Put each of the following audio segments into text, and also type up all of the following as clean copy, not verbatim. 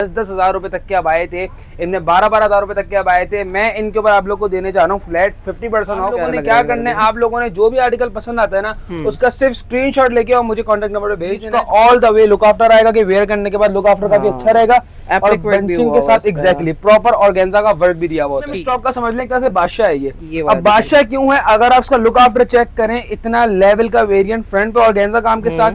10-10 हज़ार रुपए तक के अब आए थे, इनमें 12-12 हज़ार रुपए तक के अब आए थे। मैं इनके ऊपर आप लोग को देने जा रहा हूँ फ्लैट 50% ऑफ। लोगों ने क्या करना है, आप लोगों ने जो भी आर्टिकल पसंद आता है ना उसका सिर्फ स्क्रीनशॉट लेके और मुझे कॉन्टेक्ट नंबर पे भेज देना। All the way look after आएगा कि वेयर करने के बाद लुक आफ्टर काफी अच्छा रहेगा और बंचिंग के साथ एग्जैक्टली प्रॉपर ऑर्गेन्जा का वर्क भी दिया हुआ है। स्टॉक का समझ लें एक तरह से बादशाह है ये। अब बादशाह क्यों है, अगर आप इसका लुक आफ्टर चेक करें, इतना लेवल का वेरिएंट फ्रंट पे ऑर्गेन्जा काम के साथ,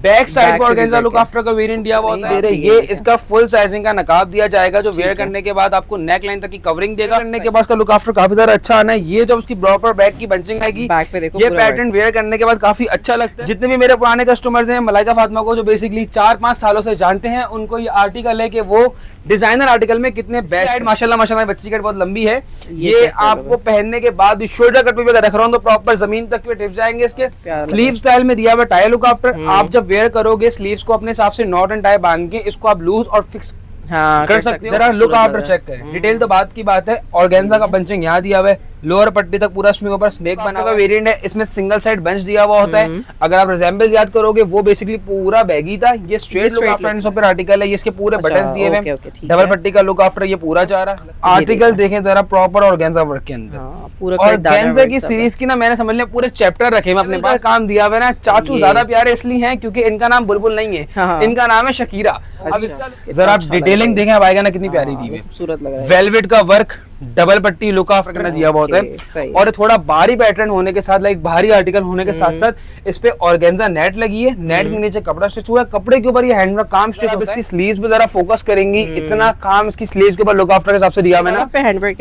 बैक साइड पर ऑर्गेन्जा लुक आफ्टर का वेरिएंट दिया हुआ है। ये इसका फुल साइजिंग का नकाब दिया जाएगा जो वेयर करने के बाद आपको नेक लाइन तक की कवरिंग देगा। करने के बाद इसका लुक आफ्टर काफी ज्यादा अच्छा आना है। ये जब उसकी प्रॉपर बैक की बंचिंग आएगी, ये पैटर्न वेयर करने के बाद काफी अच्छा लगता है। जितने भी मेरे पुराने कस्टमर्स हैं मलाइका फातिमा को जो बेसिकली 4-5 सालों से जानते हैं, उनको ये आर्टिकल है कि वो डिजाइनर आर्टिकल में कितने बेस्ट। माशाल्लाह बच्ची कट बहुत लंबी है, ये आपको पहनने के बाद शोल्डर कट पे भी रख रहा हूँ तो प्रॉपर जमीन तक के टिप जाएंगे। इसके स्लीव स्टाइल में दिया हुआ टाई लुक आफ्टर। आप जब वेयर करोगे स्लीव्स को अपने हिसाब से नॉट एंड टाई बांध के इसको आप लूज और फिक्स कर सकते हो। जरा लुक आफ्टर चेक करें, डिटेल तो बात की बात है। ऑर्गेन्जा का बंचिंग यहाँ दिया हुआ है, लोअर पट्टी तक पूरा इसमें ऊपर स्नेक बना हुआ वेरिएंट है। इसमें सिंगल साइड बंच दिया हुआ होता है। अगर आप रिजेंबल याद करोगे वो बेसिकली पूरा बैगी था, ये स्ट्रेट लुक आफ्टर पर आर्टिकल है। ये इसके पूरे बटन्स दिए हुए हैं, डबल पट्टी का लुक आफ्टर ये पूरा जा रहा है। आर्टिकल देखें जरा प्रॉपर ऑर्गेन्जा वर्क के अंदर। ऑर्गेन्जा की सीरीज की ना मैंने समझ लिया पूरे चैप्टर रखे हैं अपने पास, काम दिया हुआ है ना। चाचू ज्यादा प्यारे इसलिए हैं क्योंकि इनका नाम बुलबुल नहीं है, इनका नाम है शकीरा। अब इसका जरा आप डिटेलिंग देखें अब आएगा ना कितनी प्यारी दी हुई, खूबसूरत लग रहा है। वेलवेट का वर्क, डबल पट्टी लुक आफ्टर दिया हुआ होता है और थोड़ा भारी पैटर्न होने के साथ, लाइक भारी आर्टिकल होने के साथ साथ इस पे ऑर्गेन्जा नेट लगी है। नेट के नीचे कपड़ा स्टिच हुआ है, कपड़े के ऊपर ये हैंडवर्क काम स्टिच होता है। इसकी स्लीव्स पे जरा फोकस करेंगी, इतना काम इसकी स्लीव्स के ऊपर लुक आफ्टर के हिसाब से दिया हुआ है ना।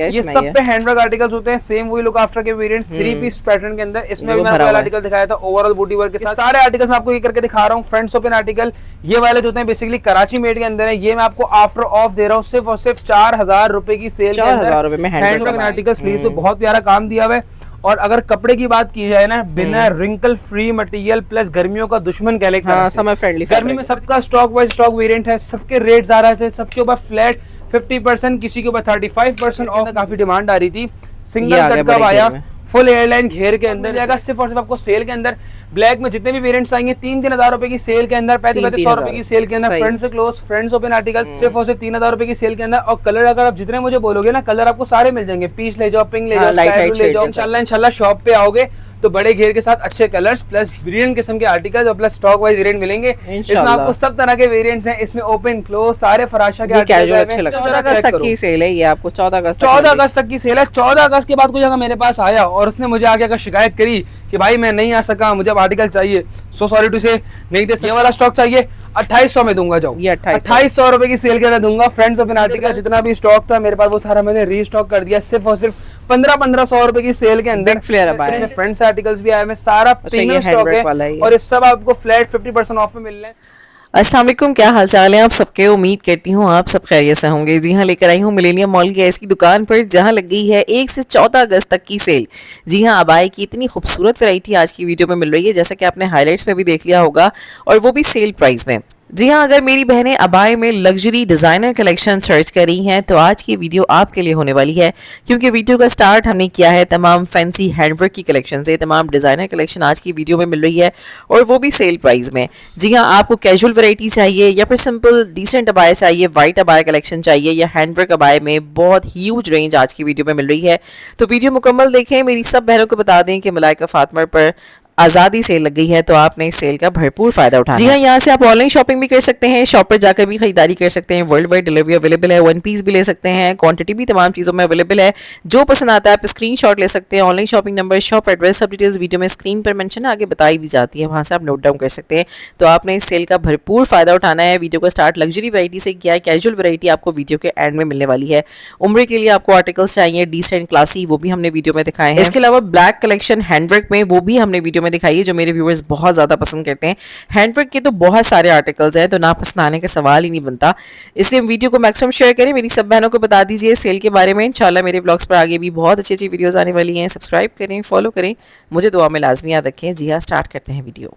ये सब पे हैंडवर्क आर्टिकल्स होते हैं, सेम वही लुक आफ्टर के वेरिएंट 3 पीस पैटर्न के अंदर। इसमें भी मैंने आर्टिकल दिखाया था ओवरऑल बूटी वर्क के साथ। सारे आर्टिकल्स आपको ये करके दिखा रहा हूँ। फ्रंट ओपन आर्टिकल ये वाले जो होते हैं बेसिकली कराची मेड के अंदर है। ये मैं आपको आफ्टर ऑफ दे रहा हूँ सिर्फ और सिर्फ 4000 रुपए की सेल के अंदर। आर्टिकल स्लीव पे बहुत प्यारा काम दिया हुआ है। और अगर कपड़े की बात की जाए ना, बिना रिंकल फ्री मटेरियल प्लस गर्मियों का दुश्मन कह लें, समर फ्रेंडली। गर्मी में सबका स्टॉक वाइज स्टॉक वेरिएंट है, सबके रेट आ रहे थे, सबके ऊपर फ्लैट 50%, किसी के ऊपर 35% ऑफ। काफी डिमांड आ रही थी। सिंगल कट का आया, फुल एयरलाइन घेर के अंदर जाएगा। सिर्फ और सिर्फ आपको सेल के अंदर ब्लैक में जितने भी वेरिएंट्स आएंगे 3-3 हज़ार रुपए की सेल के अंदर, 35-100 रुपए की सेल के अंदर। फ्रंट से क्लोज, फ्रंट ओपन आर्टिकल सिर्फ और सिर्फ 3000 रुपए की सेल के अंदर। और कलर अगर आप जितने मुझे बोलोगे ना, कलर आपको सारे मिल जाएंगे। पीच ले जाओ, पिंक ले जाओ, स्काई ब्लू ले जाओ। इंशाल्लाह शॉप पे आओगे तो बड़े घेर के साथ अच्छे कलर्स प्लस ब्रिलियंट किस्म के आर्टिकल्स और प्लस स्टॉक वाइज वेरिएंट मिलेंगे। इसमें आपको सब तरह के वेरिएंट्स हैं। इसमें ओपन क्लोज सारे फराशा के कैजुअल अच्छे लगते हैं। 14 अगस्त तक की सेल है ये, आपको 14 अगस्त तक की सेल है। 14 अगस्त के बाद कोई अगर मेरे पास आया और उसने मुझे आगे अगर शिकायत करी कि भाई मैं नहीं आ सका, मुझे आर्टिकल चाहिए, सो सॉरी टू से नहीं दे, ये वाला स्टॉक चाहिए 2800 में दूंगा। जाओ, ये 2800 रुपए की सेल के अंदर दूंगा। फ्रेंड्स ओपन आर्टिकल जितना भी स्टॉक था मेरे पास वो सारा मैंने रीस्टॉक कर दिया सिर्फ और सिर्फ 1500 रुपए की सेल के अंदर। इसमें फ्रेंड्स आर्टिकल्स भी आए हैं, सारा प्रीमियम स्टॉक है और इस सब आपको फ्लैट 50% ऑफ में मिल रहे हैं। अस्सलाम वालेकुम, क्या हाल चाल है आप सबके। उम्मीद करती हूँ आप सब खैरियत से होंगे। जी हाँ, लेकर आई हूँ मिलेनियम मॉल की ऐसी दुकान पर जहाँ लग गई है 1 से 14 अगस्त तक की सेल। जी हाँ, अबाए की इतनी खूबसूरत वैरायटी आज की वीडियो में मिल रही है, जैसा कि आपने हाइलाइट्स में भी देख लिया होगा, और वो भी सेल प्राइस में। जी हाँ, अगर मेरी बहनें अबाए में लग्जरी डिजाइनर कलेक्शन सर्च कर रही हैं तो आज की वीडियो आपके लिए होने वाली है, क्योंकि वीडियो का स्टार्ट हमने किया है तमाम फैंसी हैंडवर्क की कलेक्शन से। तमाम डिजाइनर कलेक्शन आज की वीडियो में मिल रही है और वो भी सेल प्राइस में। जी हाँ, आपको कैजुअल वैरायटी चाहिए या फिर सिंपल डिसेंट अबाए चाहिए, वाइट अबाए कलेक्शन चाहिए या हैंडवर्क अबाए में, बहुत ह्यूज रेंज आज की वीडियो में मिल रही है। तो वीडियो मुकम्मल देखें। मेरी सब बहनों को बता दें कि मलाइका फातिमा पर आज़ादी सेल लग गई है, तो आपने इस सेल का भरपूर फायदा उठाना। जी हाँ, यहाँ से आप ऑनलाइन शॉपिंग भी कर सकते हैं, शॉप पर जाकर भी खरीदारी कर सकते हैं। वर्ल्ड वाइड डिलीवरी अवेलेबल है, 1 पीस भी ले सकते हैं, क्वांटिटी भी तमाम चीज़ों में अवेलेबल है। जो पसंद आता है आप स्क्रीनशॉट ले सकते हैं। Online shopping number, shop address, सब डिटेल्स वीडियो में स्क्रीन पर मेंशन आगे बताई भी जाती है, वहाँ से आप नोट डाउन कर सकते हैं। तो आपने इस सेल का भरपूर फायदा उठाना है। वीडियो का स्टार्ट लग्जरी वैरायटी से किया है, कैजुअल वैरायटी आपको वीडियो के एंड में मिलने वाली है। उम्र के लिए आपको आर्टिकल्स चाहिए डिसेंट क्लासी, वो भी हमने वीडियो में दिखाए हैं। इसके अलावा ब्लैक कलेक्शन हैंडवर्क में, वो भी हमने वीडियो में दिखाई है, जो मेरे बहुत ज्यादा पसंद करते हैं। हैंडवर्क के तो बहुत सारे आर्टिकल्स हैं, तो ना पसंद आने का सवाल ही नहीं बनता। इसलिए वीडियो को मैक्सिमम शेयर करें। मेरी सब बहनों को बता दीजिए सेल के बारे में। इंशाल्लाह मेरे ब्लॉग्स पर आगे भी बहुत अच्छी अच्छी वीडियोस आने वाली हैं। सब्सक्राइब करें, फॉलो करें, मुझे दुआ में लाजमी याद रखें। जी हाँ, स्टार्ट करते हैं वीडियो।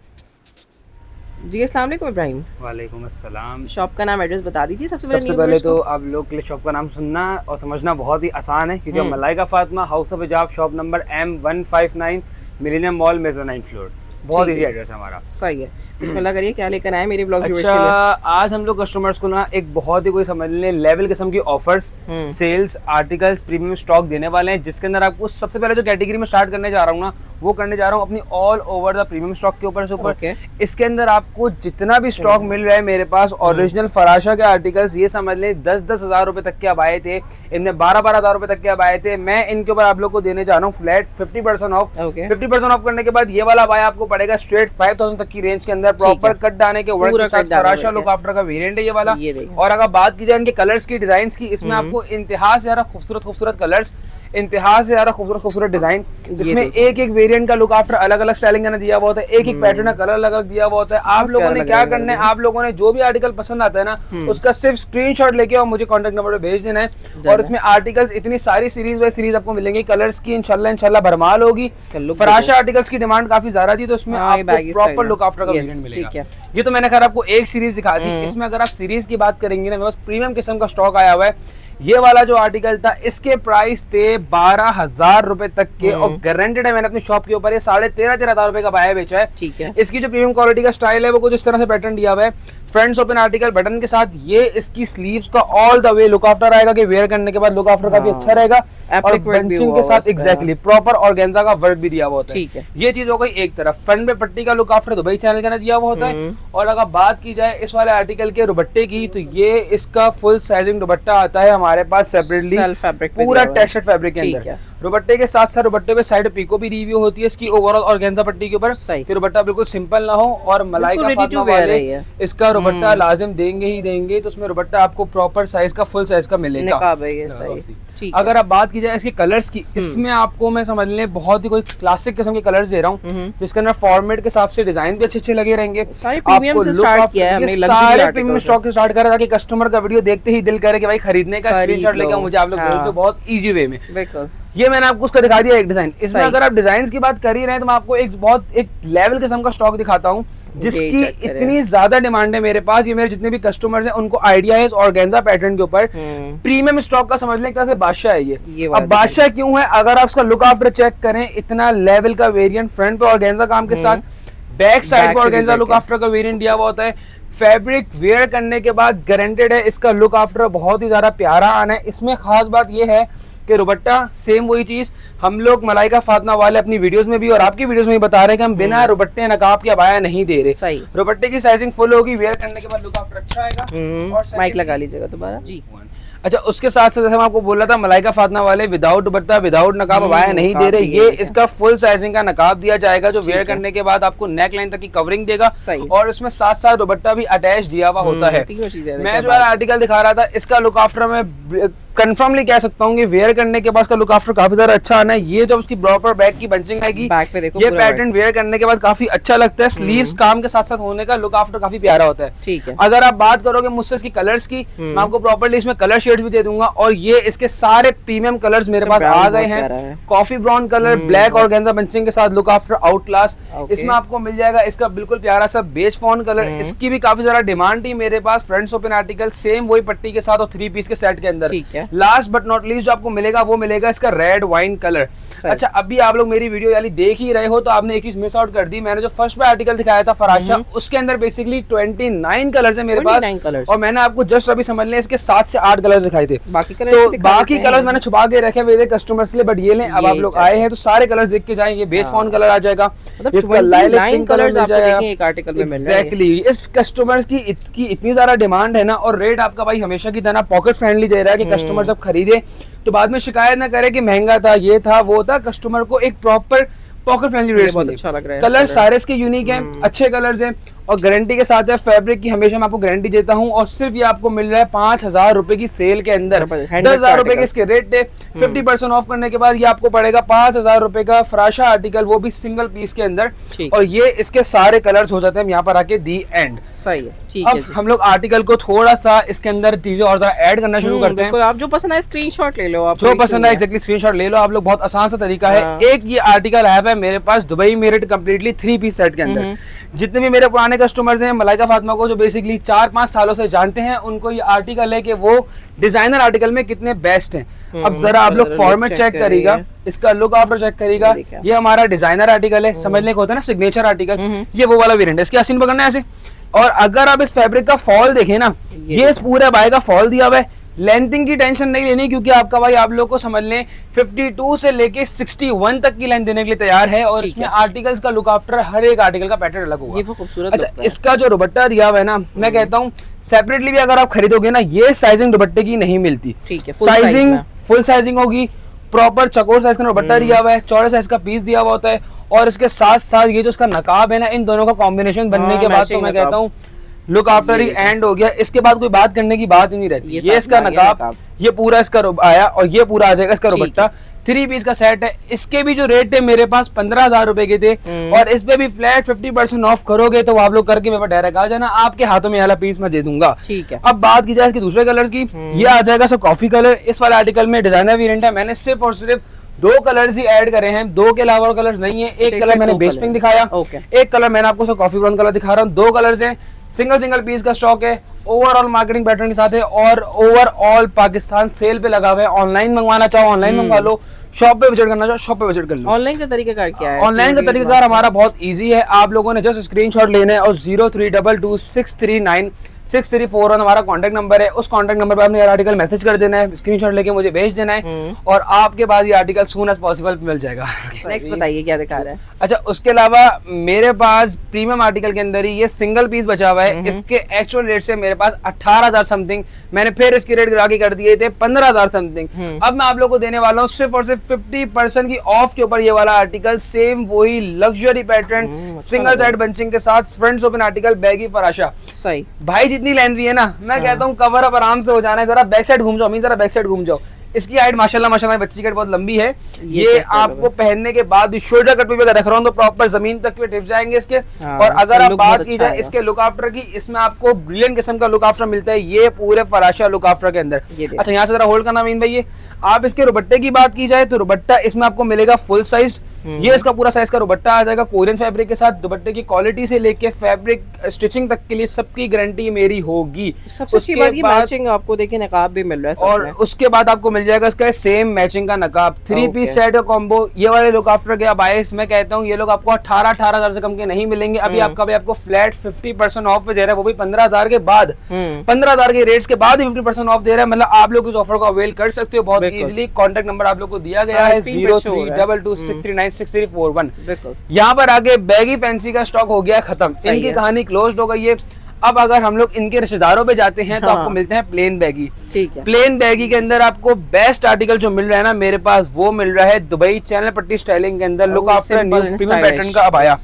जी अस्सलाम वालेकुम इब्राहिम। वालेकुम अस्सलाम। शॉप का नाम, एड्रेस बता दीजिए। सबसे पहले तो आप लोग के लिए शॉप का नाम सुनना और समझना बहुत ही आसान है, क्योंकि मलाइका फातिमा हाउस ऑफ हिजाब, shop number M159, millennium mall, measure 9 floor. बहुत इजी एड्रेस है हमारा। सही है। बिस्मिल्लाह करिए, क्या लेकर आए मेरे ब्लॉग व्यूअर्स के अच्छा, लिए? आज हम लोग कस्टमर्स को ना एक बहुत ही कोई समझ लें लेवल किस्म की offers, sales, articles, premium stock देने वाले हैं, जिसके अंदर आपको सबसे पहले जो कैटेगरी में स्टार्ट करने जा रहा हूँ ना, वो करने जा रहा हूँ अपनी all over the premium stock के ऊपर से ऊपर। इसके अंदर आपको जितना भी स्टॉक मिल रहा है मेरे पास, ओरिजिनल फराशा के आर्टिकल्स, ये समझ लें 10-10 हज़ार रुपए तक के अब आए थे, इनमें 12-12 हज़ार रुपए तक के अब आए थे। मैं इनके ऊपर आप लोग को देने जा रहा हूँ फ्लैट 50% ऑफ। 50% ऑफ करने के बाद ये वाला बाय आपको पड़ेगा स्ट्रेट 5000 तक की रेंज के अंदर, प्रॉपर कट डालने के वर्क के साथ फराशा लुक आफ्टर का वेरिएंट है ये वाला। और अगर बात की जाए इनके कलर्स की, डिजाइन की, इसमें आपको इंतहा से ज्यादा खूबसूरत कलर्स, इंतहा से ज्यादा खूबसूरत डिजाइन, इसमें एक एक वेरिएंट का लुक आफ्टर अलग अलग स्टाइलिंग का दिया हुआ होता है, एक एक पैटर्न का कलर अलग अलग दिया हुआ होता है। आप लोगों ने क्या करना है, आप लोगों ने जो भी आर्टिकल पसंद आता है ना, उसका सिर्फ स्क्रीनशॉट लेके और मुझे कॉन्टेक्ट नंबर पे भेज देना है। और इसमें आर्टिकल्स इतनी सारी सीरीज बाय सीरीज आपको मिलेंगी, कलर्स की इंशाल्लाह भरमाल होगी। फराशा आर्टिकल्स की डिमांड काफी ज्यादा थी, तो उसमें आपको प्रॉपर लुक आफ्टर का वेरिएंट मिलेगा। ये तो मैंने खैर आपको एक सीरीज दिखा दी। इसमें अगर आप सीरीज की बात करेंगे ना, मेरे पास प्रीमियम किस्म का स्टॉक आया हुआ है। ये वाला जो आर्टिकल था, इसके प्राइस थे 12,000 रुपए तक के, और गारंटेड है मैंने अपनी शॉप के ऊपर ये 13,500 हज़ार रुपए का बाया बेचा है। ठीक है। इसकी जो प्रीमियम क्वालिटी का स्टाइल है वो कुछ इस तरह से पैटर्न दिया हुआ है, फ्रंट ओपन आर्टिकल बटन के साथ। ये इसकी स्लीव्स का all the way look after आएगा कि वेयर करने के बाद लुक आफ्टर काफी अच्छा रहेगा, और बंचिंग के साथ एग्जैक्टली प्रॉपर ऑर्गेन्जा का वर्क भी दिया हुआ होता है। ये चीज हो गई एक तरफ। फ्रंट में पट्टी का लुक आफ्टर दुबई चैनल का दिया हुआ होता है। और अगर बात की जाए इस वाले आर्टिकल के दुपट्टे की, तो ये इसका फुल साइजिंग दुपट्टा आता है हमारे पास सेपरेटली, पूरा टेक्सचर्ड फैब्रिक के अंदर। दुपट्टे के साथ साथ दुपट्टे पे साइड पीको भी दी हुई होती है इसकी ओवरऑल ऑर्गेन्जा पट्टी के ऊपर, कि दुपट्टा बिल्कुल सिंपल ना हो। और मलाइका फातिमा वाले इसका दुपट्टा लाजिम देंगे ही देंगे, तो उसमें दुपट्टा आपको प्रॉपर साइज का, फुल साइज का मिलेगा। अगर आप बात की जाए इसके कलर्स की, इसमें आपको मैं समझ लें बहुत ही कोई क्लासिक किस्म के कलर्स दे रहा हूँ, जिसके अंदर फॉर्मेट के हिसाब से डिजाइन भी अच्छे लगे रहेंगे। सारे प्रीमियम स्टॉक से स्टार्ट करा ताकि कस्टमर का वीडियो देखते ही दिल करे कि भाई खरीदने का, स्क्रीनशॉट लेकर मुझे आप लोग भेज दो बहुत इजी वे में। ये मैंने आपको उसका दिखा दिया एक डिजाइन। इसमें अगर आप डिजाइन की बात कर ही रहे हैं, तो मैं आपको एक लेवल किस्म का स्टॉक दिखाता हूँ, जिसकी इतनी ज्यादा डिमांड है मेरे पास। ये मेरे जितने भी कस्टमर्स हैं उनको आइडिया है इस ऑर्गेन्जा पैटर्न के ऊपर। प्रीमियम स्टॉक का समझ लें एक तरह से बादशाह है ये। अब बादशाह क्यों है, अगर आप उसका लुक आफ्टर चेक करें, इतना लेवल का वेरिएंट, फ्रंट पे ऑर्गेन्जा काम के साथ, बैक साइड पे ऑर्गेन्जा लुक आफ्टर का वेरिएंट दिया हुआ होता है। फैब्रिक वेयर करने के बाद गारंटेड है इसका लुक आफ्टर बहुत ही ज्यादा प्यारा आना है। इसमें खास बात ये है कि दुपट्टा सेम वही चीज हम लोग मलाइका फातिमा वाले अपनी वीडियोस में भी और आपकी वीडियोस में भी बता रहे हैं कि हम बिना दुपट्टे नकाब के अबाया नहीं दे रहे। दुपट्टे की साइजिंग फुल होगी, वेयर करने के बाद लुक आफ्टर अच्छा आएगा। और माइक लगा लीजिएगा दोबारा जी। अच्छा, उसके साथ साथ जैसे मैं आपको बोल रहा था, मलाइका फातिमा वाले विदाउट दुपट्टा, विदाउट नकाब अबाया नहीं दे रहे। ये इसका फुल साइजिंग का नकाब दिया जाएगा, जो वेयर करने के बाद आपको नेक लाइन तक की कवरिंग देगा, और इसमें साथ साथ दुपट्टा भी अटैच दिया हुआ होता है। मैं जो आर्टिकल दिखा रहा था, इसका लुक आफ्टर में कंफर्मली कह सकता हूँ कि वेयर करने के बाद इसका लुक आफ्टर काफी ज्यादा अच्छा आना है। ये जब उसकी प्रॉपर बैक की बंचिंग आएगी, ये पैटर्न वेयर करने के बाद काफी अच्छा लगता है। स्लीव्स काम के साथ साथ होने का लुक आफ्टर काफी प्यारा होता है। ठीक है। अगर आप बात करोगे मुझसे इसकी कलर्स की, मैं आपको प्रॉपर्ली इसमें कलर शेड्स भी दे दूंगा, और ये इसके सारे प्रीमियम कलर्स मेरे पास आ गए हैं। Coffee brown colour, black organza bunching के साथ लुक आफ्टर आउट क्लास। इसमें आपको मिल जाएगा इसका बिल्कुल प्यारा सा बेज फॉन कलर। इसकी भी काफी ज्यादा डिमांड थी मेरे पास। फ्रंट ओपन आर्टिकल सेम वही पट्टी के साथ और 3 पीस के सेट के अंदर। लास्ट बट नॉट लीस्ट जो आपको मिलेगा वो मिलेगा इसका रेड वाइन कलर। अच्छा, अभी आप लोग मेरी वीडियो यानी देख ही रहे हो, तो आपने एक चीज मिस आउट कर दी। मैंने जो फर्स्ट पे आर्टिकल दिखाया था फराशा, उसके अंदर बेसिकली 29 कलर्स है मेरे पास, और मैंने आपको जस्ट अभी समझ लें इसके 7 से 8 कलर्स दिखाए थे। बाकी कलर्स मैंने छुपा के रखे मेरे कस्टमर्स के लिए, बट ये लें अब आप लोग आए हैं तो सारे कलर्स देख के जाएंगे। बेज फॉन कलर आ जाएगा, इसका लाइलैक पिंक कलर मिल जाएगा एक आर्टिकल में। एग्जैक्टली, इस कस्टमर्स की इतनी ज्यादा डिमांड है ना, और रेट आपका भाई हमेशा की तरह पॉकेट फ्रेंडली दे रहा है कि कस्टमर जब खरीदे तो बाद में शिकायत ना करे कि महंगा था, ये था, वो था। कस्टमर को एक प्रॉपर पॉकेट फ्रेंडली रेट बहुत अच्छा लग रहा है। कलर सारे इसके यूनिक हैं, अच्छे कलर्स हैं, और गारंटी के साथ है। फैब्रिक की हमेशा मैं आपको गारंटी देता हूं, और सिर्फ ये आपको मिल रहा है 5,000 रुपए की सेल के अंदर। 10,000 रुपए के इसके रेट थे। 50% ऑफ करने के बाद ये आपको पड़ेगा 5,000 रुपए का फराशा आर्टिकल, वो भी सिंगल पीस के अंदर। और ये इसके सारे कलर्स हो जाते हैं यहाँ पर आके दी एंड। सही है, ठीक है। अब हम लोग आर्टिकल को थोड़ा सा इसके अंदर चीजें और ज्यादा ऐड करना शुरू करते हैं। आप जो पसंद है स्क्रीनशॉट ले लो, आप जो पसंद है एग्जैक्टली स्क्रीनशॉट ले लो आप लोग। बहुत आसान सा तरीका है। एक ये आर्टिकल आया है मेरे पास Dubai merit completely 3 piece set के अंदर। जितने भी मेरे पुराने पुराने कस्टमर्स हैं मलाइका फातिमा को, जो बेसिकली 4-5 सालों से जानते हैं, उनको ये आर्टिकल है कि वो डिजाइनर आर्टिकल में कितने बेस्ट हैं। अब जरा आप लोग फॉर्मेट चेक करिएगा, इसका लुक आफ्टर चेक करिएगा, ये हमारा डिजाइनर आर्टिकल है, समझने को होता है ना सिग्नेचर आर्टिकल, ये वो वाला वेरिएंट है। इसके आसीन पकड़ना है ऐसे, और अगर आप इस फैब्रिक का फॉल देखें ना, ये इस पूरे बाय का फॉल दिया हुआ है। लेंथिंग की टेंशन नहीं लेनी, क्योंकि आपका भाई आप लोग को समझ लें 52 से लेके 61 तक की लेंथ देने के लिए तैयार है, और इसमें आर्टिकल्स का लुक आफ्टर हर एक आर्टिकल का पैटर्न अलग होगा। ये वो खूबसूरत अच्छा, इसका जो दुपट्टा दिया हुआ है ना, मैं कहता हूँ सेपरेटली भी अगर आप खरीदोगे ना, ये साइजिंग दुपट्टे की नहीं मिलती। ठीक है, साइजिंग फुल साइजिंग होगी, प्रॉपर चकोर साइज का दुपट्टा दिया हुआ है, चौड़े साइज का पीस दिया हुआ होता है, और इसके साथ साथ ये जो इसका नकाब है ना, इन दोनों का कॉम्बिनेशन बनने के बाद तो मैं कहता हूँ लुक आफ्टर ही एंड हो गया। इसके बाद कोई बात करने की बात ही नहीं रहती। ये इसका नकाब, ये पूरा इसका आया, और ये पूरा आ जाएगा इसका दुपट्टा। 3 पीस का सेट है। इसके भी जो रेट थे मेरे पास 15,000 रुपए के थे, और इस पे भी फ्लैट 50% ऑफ करोगे तो आप लोग करके मेरे पास डायरेक्ट आ जाना, आपके हाथों में वाला पीस मैं दे दूंगा। ठीक है। अब बात की जाए इसके दूसरे कलर की, ये आ जाएगा सर कॉफी कलर। इस वाले आर्टिकल में डिजाइनर वेरिएंट है, मैंने सिर्फ और सिर्फ 2 कलर्स ही ऐड करे हैं, 2 के अलावा और कलर्स नहीं है। एक कलर मैंने बेस पिंक दिखाया, एक कलर मैंने आपको कॉफी ब्राउन कलर दिखा रहा हूँ। 2 कलर्स हैं, सिंगल पीस का स्टॉक है, ओवरऑल मार्केटिंग पैटर्न के साथ है, और ओवरऑल पाकिस्तान सेल पे लगा हुआ है। ऑनलाइन मंगवाना चाहो ऑनलाइन मंगवा लो, शॉप पे विजिट करना चाहो शॉप पे विजिट कर लो। ऑनलाइन का तरीकाकार क्या है? ऑनलाइन का तरीकाकार हमारा बहुत इजी है, आप लोगों ने जस्ट स्क्रीनशॉट लेना है, और 0322639634 हमारा कांटेक्ट नंबर है। उस कांटेक्ट नंबर पर आपने ये आर्टिकल मैसेज कर देना है, स्क्रीनशॉट लेके मुझे भेज देना है, और आपके पास ये आर्टिकल सून एज पॉसिबल मिल जाएगा। नेक्स्ट बताइए क्या दिखा रहा है? अच्छा, उसके अलावा मेरे पास प्रीमियम आर्टिकल के अंदर ही ये सिंगल पीस बचा हुआ है। इसके एक्चुअल रेट से मेरे पास 18,000 समथिंग, मैंने फिर इसके रेट गिरा के कर दिए थे 15,000 समथिंग। अब मैं आप लोगों को देने वाला हूँ सिर्फ और सिर्फ 50% की ऑफ के ऊपर ये वाला आर्टिकल, सेम वही luxury pattern, single side bunching के साथ, फ्रंट ओपन आर्टिकल, बैगी फराशा। सही भाई जितनी लेंथ भी है ना, मैं कहता हूँ कवर अप आराम से हो जाना है। जरा बैक साइड घूम जाओ, मीन जरा बैक साइड घूम जाओ। इसकी हाइट माशाल्लाह बच्ची की बहुत लंबी है। ये आपको पहनने के बाद भी शोल्डर कट पे भी रख रहा हूँ तो प्रॉपर जमीन तक के टिप जाएंगे इसके। और अगर आप बात की जाए इसके लुक आफ्टर की, इसमें आपको ब्रिलियंट किस्म का लुक आफ्टर मिलता है ये पूरे फराशा लुक आफ्टर के अंदर। अच्छा, यहाँ से जरा होल्ड करना मीन भाई। आप इसके दुपट्टे की बात की जाए तो दुपट्टा इसमें आपको मिलेगा फुल साइज, ये इसका पूरा साइज का दुपट्टा आ जाएगा कोरियन फैब्रिक के साथ। दुपट्टे की क्वालिटी से लेके फैब्रिक स्टिचिंग तक के लिए सबकी गारंटी मेरी होगी। सबसे अच्छी बात ये मैचिंग आपको देखिए नकाब भी मिल रहा है, और उसके बाद आपको मिल जाएगा इसका सेम मैचिंग का नकाब। 3 पीस सेट का कॉम्बो। ये वाले लुक आफ्टर के बायस मैं कहता हूँ ये लोग आपको 18,000 से कम के नहीं मिलेंगे। अभी आपको फ्लैट 50% ऑफ पे दे रहा है, वो भी 15,000 के बाद, 15,000 के रेट्स के बाद ही 50% ऑफ दे रहा है। मतलब आप लोग इस ऑफर को अवेल कर सकते हो बहुत इजीली। कॉन्टेक्ट नंबर आप लोग को दिया गया है 0322639634 यहाँ पर आगे बैगी फैंसी का स्टॉक हो गया खत्म, इनकी कहानी क्लोज हो गई है। अब अगर हम लोग इनके रिश्तेदारों पे जाते हैं तो आपको मिलते हैं प्लेन बैगी। ठीक है। प्लेन बैगी के अंदर आपको बेस्ट आर्टिकल जो मिल रहा है ना मेरे पास, वो मिल रहा है दुबई चैनल पट्टी स्टाइलिंग के अंदर look after new premium pattern का अबाया।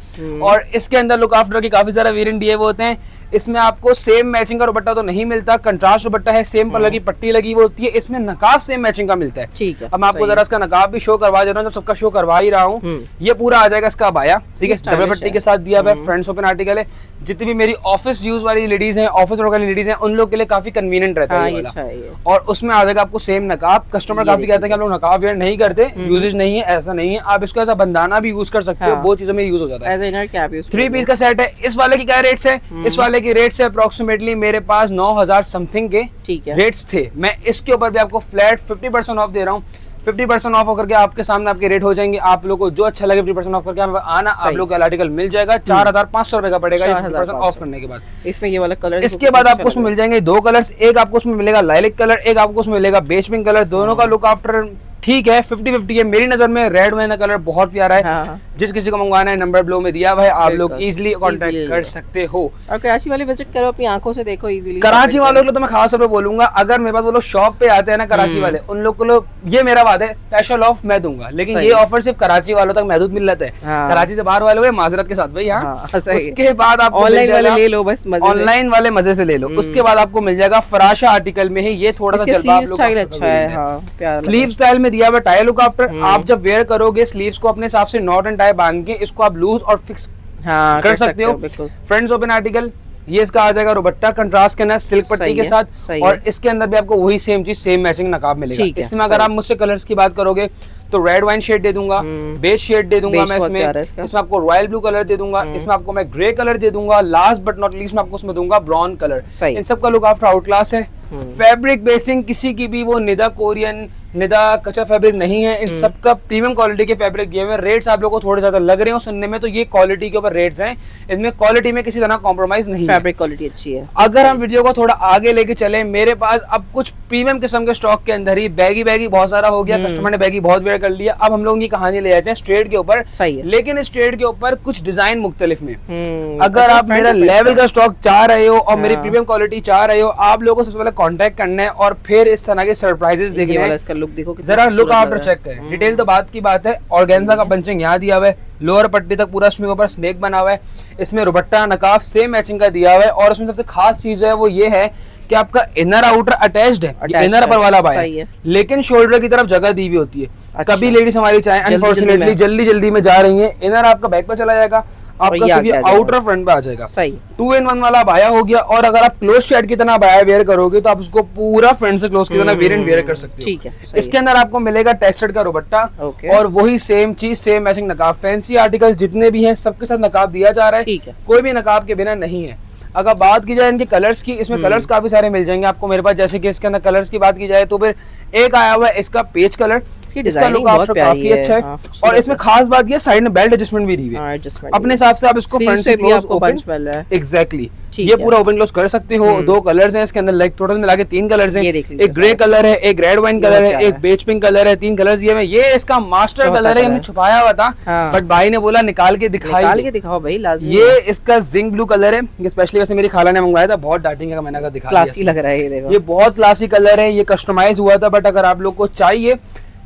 और इसके अंदर लुक आफ्टर के काफी सारे वेरिएंट दिए हुए होते हैं। इसमें आपको सेम मैचिंग का दुपट्टा तो नहीं मिलता, कंट्रास्ट दुपट्टा है, सेम कलर की पट्टी लगी हुई होती है। इसमें नकाब सेम मैचिंग का मिलता है। ठीक है। अब मैं आपको जरा इसका नकाब भी शो करवा दे रहा हूँ, जब सबका शो करवा ही रहा हूँ। ये पूरा आ जाएगा इसका अबाया, ठीक है, डबल पट्टी के साथ दिया हुआ है, फ्रंट ओपन आर्टिकल है। जितनी भी मेरी ऑफिस यूज वाली लेडीज हैं, ऑफिस वाली लेडीज हैं, उन लोग के लिए काफी कन्वीनियंट रहता है ये वाला। और उसमें आ जाएगा आपको सेम नकाब। कस्टमर काफी कहते हैं कि आप लोग नकाब वेयर नहीं करते, यूजेज नहीं है, ऐसा नहीं है। आप इसको ऐसा बंदाना भी यूज कर सकते हो, बहुत चीजों में यूज हो जाता है। 3 पीस का सेट है। इस वाले की क्या रेट्स है? इस वाले की रेट्स है अप्रोक्सीमेटली मेरे पास 9,000 समथिंग के रेट्स थे। मैं इसके ऊपर भी आपको फ्लैट 50% ऑफ दे रहा हूँ। 50% ऑफ होकर के आपके सामने आपके रेट हो जाएंगे। आप लोग को जो अच्छा लगे 50% ऑफ करके आना, आप लोग का आर्टिकल मिल जाएगा। 4,500 रुपए का पड़ेगा 50% ऑफ करने के बाद। इसमें ये वाला कलर, इसके बाद आपको उसमें मिल जाएंगे 2 कलर्स। एक आपको उसमें मिलेगा लाइलिक कलर, एक आपको उसमें मिलेगा बेज पिंक कलर। दोनों का लुक आफ्टर ठीक है, 50-50 है मेरी नजर में। रेड में कलर बहुत प्यारा है। जिस किसी को मंगवाना है नंबर ब्लो में दिया हुआ है, आप लोग इजीली कांटेक्ट कर सकते हो। और कराची वाले विजिट करो, अपनी आंखों से देखो इजीली। कराची वालों को तो मैं खास तौर पे बोलूंगा, अगर मेरे पास वो लोग शॉप पे आते हैं ना कराची वाले, उन लोग को ये मेरा वादा है स्पेशल ऑफ मैं दूंगा। लेकिन ये ऑफर सिर्फ कराची वालों तक महदूद मिल रहा है। कराची से बाहर वाले माजरत के साथ भाई। उसके बाद आप ऑनलाइन वाले ले लो, बस ऑनलाइन वाले मजे से ले लो। उसके बाद आपको मिल जाएगा फराशा आर्टिकल में ही, ये थोड़ा सा स्लीव स्टाइल में दिया हुआ टाई लुक आफ्टर। आप जब वेयर करोगे स्लीव्स को अपने हिसाब से नॉट एंड टाई बांध के इसको आप लूज और फिक्स कर सकते हो। फ्रंट ओपन आर्टिकल, ये इसका आ जाएगा दुपट्टा कंट्रास्ट के अंदर सिल्क पट्टी के साथ, और इसके अंदर भी आपको वही सेम चीज सेम मैचिंग नकाब मिलेगा। इसमें अगर आप मुझसे कलर्स की बात करोगे तो रेड वाइन शेड दे दूंगा, बेज शेड दे दूंगा मैं इसमें आपको रॉयल ब्लू कलर दे दूंगा, इसमें आपको मैं ग्रे कलर दे दूंगा, लास्ट बट नॉट लीस्ट मैं आपको उसमें दूंगा ब्राउन कलर। इन सब का लुक आफ्टर आउट क्लास है। फैब्रिक बेसिंग किसी की भी वो निदा कोरियन, निदा कच्चा फैब्रिक नहीं है, इन सब का प्रीमियम क्वालिटी के फैब्रिक दिए हुए। रेट्स आप लोगों को थोड़े ज्यादा लग रहे हो सुनने में, तो ये क्वालिटी के ऊपर रेट्स हैं, इनमें क्वालिटी में किसी तरह कॉम्प्रोमाइज नहीं, फैब्रिक क्वालिटी अच्छी है। अगर हम वीडियो को थोड़ा आगे लेके चले, मेरे पास अब कुछ प्रीमियम किस्म के स्टॉक के अंदर ही बैगी बहुत सारा हो गया, कस्टमर ने बैगी बहुत वेयर कर लिया। अब हम लोग ये कहानी ले जाते हैं स्ट्रेट के ऊपर, लेकिन स्ट्रेट के ऊपर कुछ डिजाइन मुख्तलिफ में। अगर आप मेरा लेवल का स्टॉक चाह रहे हो और मेरी प्रीमियम क्वालिटी चाह रहे हो, आप लोगों को सबसे पहले कॉन्टेक्ट करना है और फिर इस तरह के सरप्राइजेस देखने हैं। इसका लुक देखो, जरा लुक आफ्टर चेक करें। डिटेल तो बात की बात है। ऑर्गेन्जा का पंचिंग यहाँ दिया हुआ है, लोअर पट्टी तक पूरा इसमें ऊपर स्नेक बना हुआ है, इसमें दुपट्टा नकाब सेम मैचिंग का दिया हुआ है, और उसमें सबसे खास चीज है वो ये है कि आपका इनर आउटर अटैच्ड है, इनर अपर वाला बाय है, लेकिन शोल्डर की तरफ जगह दी हुई होती है। अच्छा। कभी लेडीज हमारी चाहे अनफॉर्चुनेटली जल्दी में जा रही है, इनर आपका बैक पे चला जाएगा, आपका सिर्फ आउटर फ्रंट पे आ जाएगा। सही 2-in-1 वाला बाया हो गया। और अगर आप क्लोज शर्ट की तरह बाया वेयर करोगे तो आप उसको पूरा फ्रंट से क्लोज की तरह वेरिएंट वेयर कर सकते हो। ठीक है। इसके अंदर आपको मिलेगा टेक्सचर्ड का दुपट्टा और वही सेम चीज सेम मैचिंग नकाब। फैंसी आर्टिकल जितने भी हैं सबके साथ नकाब दिया जा रहा है, कोई भी नकाब के बिना नहीं है। अगर बात की जाए इनके कलर्स की, इसमें कलर्स काफी सारे मिल जाएंगे आपको मेरे पास। जैसे कि इसके अंदर कलर्स की बात की जाए तो फिर एक आया हुआ है इसका पेज कलर, इसका लुक आफ्टर काफी अच्छा है। और इसमें खास बात ये साइड में बेल्ट एडजस्टमेंट भी दी है, अपने हिसाब से आप इसको फ्रंट से क्लोज ओपन, एग्जैक्टली ये पूरा ओपन क्लोज कर सकते हो। 2 कलर्स हैं इसके अंदर, लाइक टोटल मिला के 3 कलर्स हैं, एक ग्रे कलर है, एक रेड वाइन कलर है, एक बेज पिंक कलर है। 3 कलर्स ये इसका मास्टर कलर है, हमने छुपाया हुआ था बट भाई ने बोला निकाल के दिखाओ भाई लाजमी। ये इसका जिंक ब्लू कलर है, ये स्पेशली वैसे मेरी खाला ने मंगवाया था, बहुत डांटेंगे का मैंने कहा दिखा, क्लासी लग रहा है ये देखो, ये बहुत क्लासी कलर है, ये कस्टमाइज हुआ था। बट अगर आप लोग को चाहिए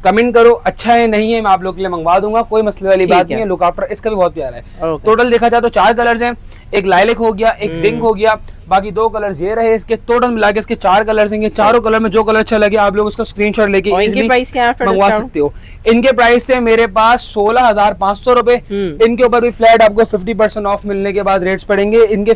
कमेंट करो, अच्छा है नहीं है, मैं आप लोग के लिए मंगवा दूंगा, कोई मसले वाली बात नहीं है। लुक आफ्टर इसका भी बहुत प्यारा है। टोटल देखा जाए तो 4 कलर्स हैं, एक लाइलेक हो गया, एक जिंक हो गया, बाकी 2 कलर्स ये रहे इसके। टोटल मिला के इसके 4 कलर्स हैं। चारों कलर में जो कलर अच्छा लगे आप लोग उसका स्क्रीनशॉट लेके मंगवा सकते हो। इनके प्राइस है मेरे पास 16,500 रुपए। इनके ऊपर भी फ्लैट आपको 50% ऑफ मिलने के बाद रेट्स पड़ेंगे। इनके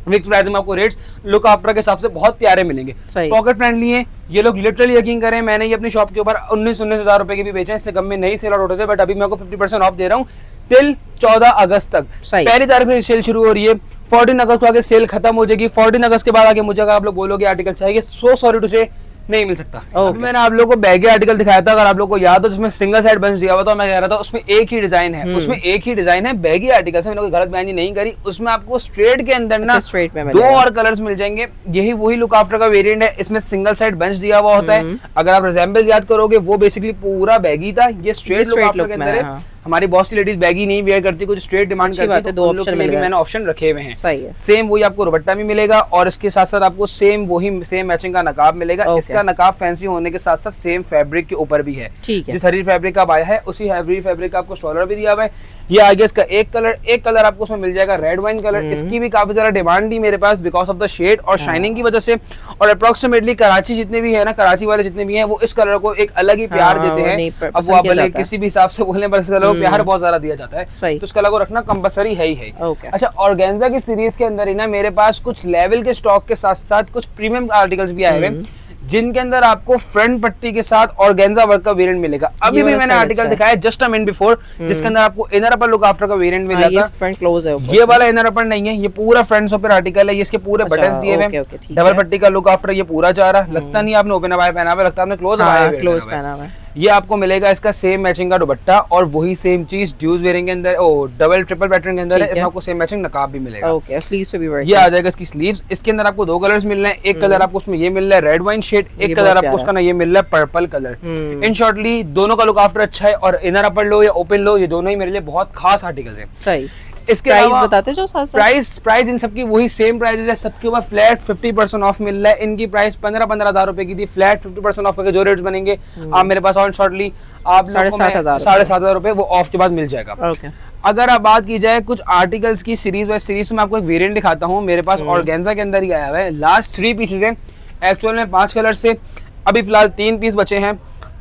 फिक्स प्राइस में आपको रेट्स लुक आफ्टर के हिसाब से बहुत प्यारे मिलेंगे, पॉकेट फ्रेंडली है। ये लोग लिटरली यकीन करें, मैंने ये अपनी शॉप के ऊपर 19 हजार रुपए के भी बेचे हैं, इससे कम में नहीं सेल आउट होते, बट अभी मैं आपको 50% ऑफ दे रहा हूँ टिल 14 अगस्त तक। पहली तारीख से सेल शुरू हो रही है, 14 अगस्त को आगे सेल खत्म हो जाएगी। 14 अगस्त के बाद आगे मुझे अगर आप लोग बोलोगे आर्टिकल चाहिए, सो सॉरी टू से नहीं मिल सकता। अभी मैंने आप लोगों को बैगी आर्टिकल दिखाया था, अगर आप लोगों को याद हो, जिसमें सिंगल साइड बंच दिया हुआ था, मैं कह रहा था उसमें एक ही डिजाइन है, उसमें एक ही डिजाइन है। बैगी आर्टिकल से मैंने कोई गलत बयानी नहीं करी, उसमें आपको स्ट्रेट के अंदर ना 2 और कलर्स मिल जाएंगे। यही वही लुक आफ्टर का वेरिएंट है, इसमें सिंगल साइड बंच दिया हुआ होता है। अगर आप रिजेंबल याद करोगे वो बेसिकली पूरा बैगी था, ये स्ट्रेट लुक आफ्टर के अंदर है। हमारी बहुत सी लेडीज बैगी नहीं वेयर करती, कुछ स्ट्रेट डिमांड करती है, तो 2 ऑप्शन में मैंने ऑप्शन रखे हुए हैं। सही है। सेम वही आपको दुपट्टा भी मिलेगा और इसके साथ साथ आपको सेम मैचिंग का नकाब मिलेगा। इसका नकाब फैंसी होने के साथ साथ सेम फैब्रिक के ऊपर भी है, जिस हरी फैब्रिक का आया है उसी हरी फैब्रिक का आपको स्टॉलर भी दिया हुआ है। ये आगे इसका एक कलर आपको उसमें मिल जाएगा रेड वाइन कलर। इसकी भी काफी ज्यादा डिमांड थी मेरे पास बिकॉज ऑफ द शेड और शाइनिंग की वजह से। और अप्रोक्सीमेटली कराची जितने भी है ना, कराची वाले जितने भी हैं वो इस कलर को एक अलग ही प्यार देते हैं। अब वो आप किसी भी हिसाब से बोलने पर इस कलर को प्यार बहुत ज्यादा दिया जाता है, तो इस कलर को रखना कंपलसरी है ही है। अच्छा, ऑर्गेन्जा की सीरीज के अंदर ही ना मेरे पास कुछ लेवल के स्टॉक के साथ साथ कुछ प्रीमियम आर्टिकल्स भी आए हुए, जिनके अंदर आपको फ्रंट पट्टी के साथ ऑर्गेन्जा वर्क का वेरिएंट मिलेगा। अभी भी मैंने आर्टिकल दिखाया जस्ट अ मिनट बिफोर, जिसके अंदर आपको इनर अपर लुक आफ्टर का वेरिएंट मिला था। फ्रंट क्लोज है, ये वाला इनर अपर नहीं है, ये पूरा फ्रंट ऊपर आर्टिकल है। ये इसके पूरे बटन्स दिए हुए हैं, डबल पट्टी का लुक आफ्टर ये पूरा जा रहा। लगता नहीं आपने ओपन अबाया पहना हुआ, लगता है आपने क्लोज पहना हुआ है। ये आपको मिलेगा इसका सेम मैचिंग का दुपट्टा और वही सेम चीज ड्यूज वेयरिंग के अंदर, डबल ट्रिपल पैटर्न के अंदर है। इसमें आपको सेम मैचिंग नकाब भी मिलेगा। ओके, स्लीव्स पे भी ये आ जाएगा इसकी स्लीव्स। इसके अंदर आपको 2 कलर्स मिल रहे हैं, एक कलर आपको उसमें ये मिल रहा है रेड वाइन शेड, एक कलर आपको उसका ना ये मिल रहा है पर्पल कलर। इन शॉर्टली दोनों का लुक आफ्टर अच्छा है और इनर अपर लो या ओपन लो, ये दोनों ही मेरे लिए बहुत खास आर्टिकल्स हैं। सही। इसके प्राइस बताते जो साथ प्राइस इन सबकी वही सेम प्राइसेस है, सबके ऊपर फ्लैट 50% ऑफ मिल रहा है। इनकी प्राइस 15-15 हज़ार रुपए की थी, फ्लैट 50% ऑफ करके जो रेट्स बनेंगे आप मेरे पास ऑन शॉर्टली आप 7,500 रुपए वो ऑफ के बाद मिल जाएगा। अगर आप बात की जाए कुछ आर्टिकल्स की सीरीज वाइज सीरीज में आपको एक वेरिएंट दिखाता हूँ, मेरे पास ऑर्गेन्जा के अंदर ही आया हुआ है। लास्ट 3 पीसेज हैं, एक्चुअल में 5 कलर से अभी फिलहाल 3 पीस बचे हैं।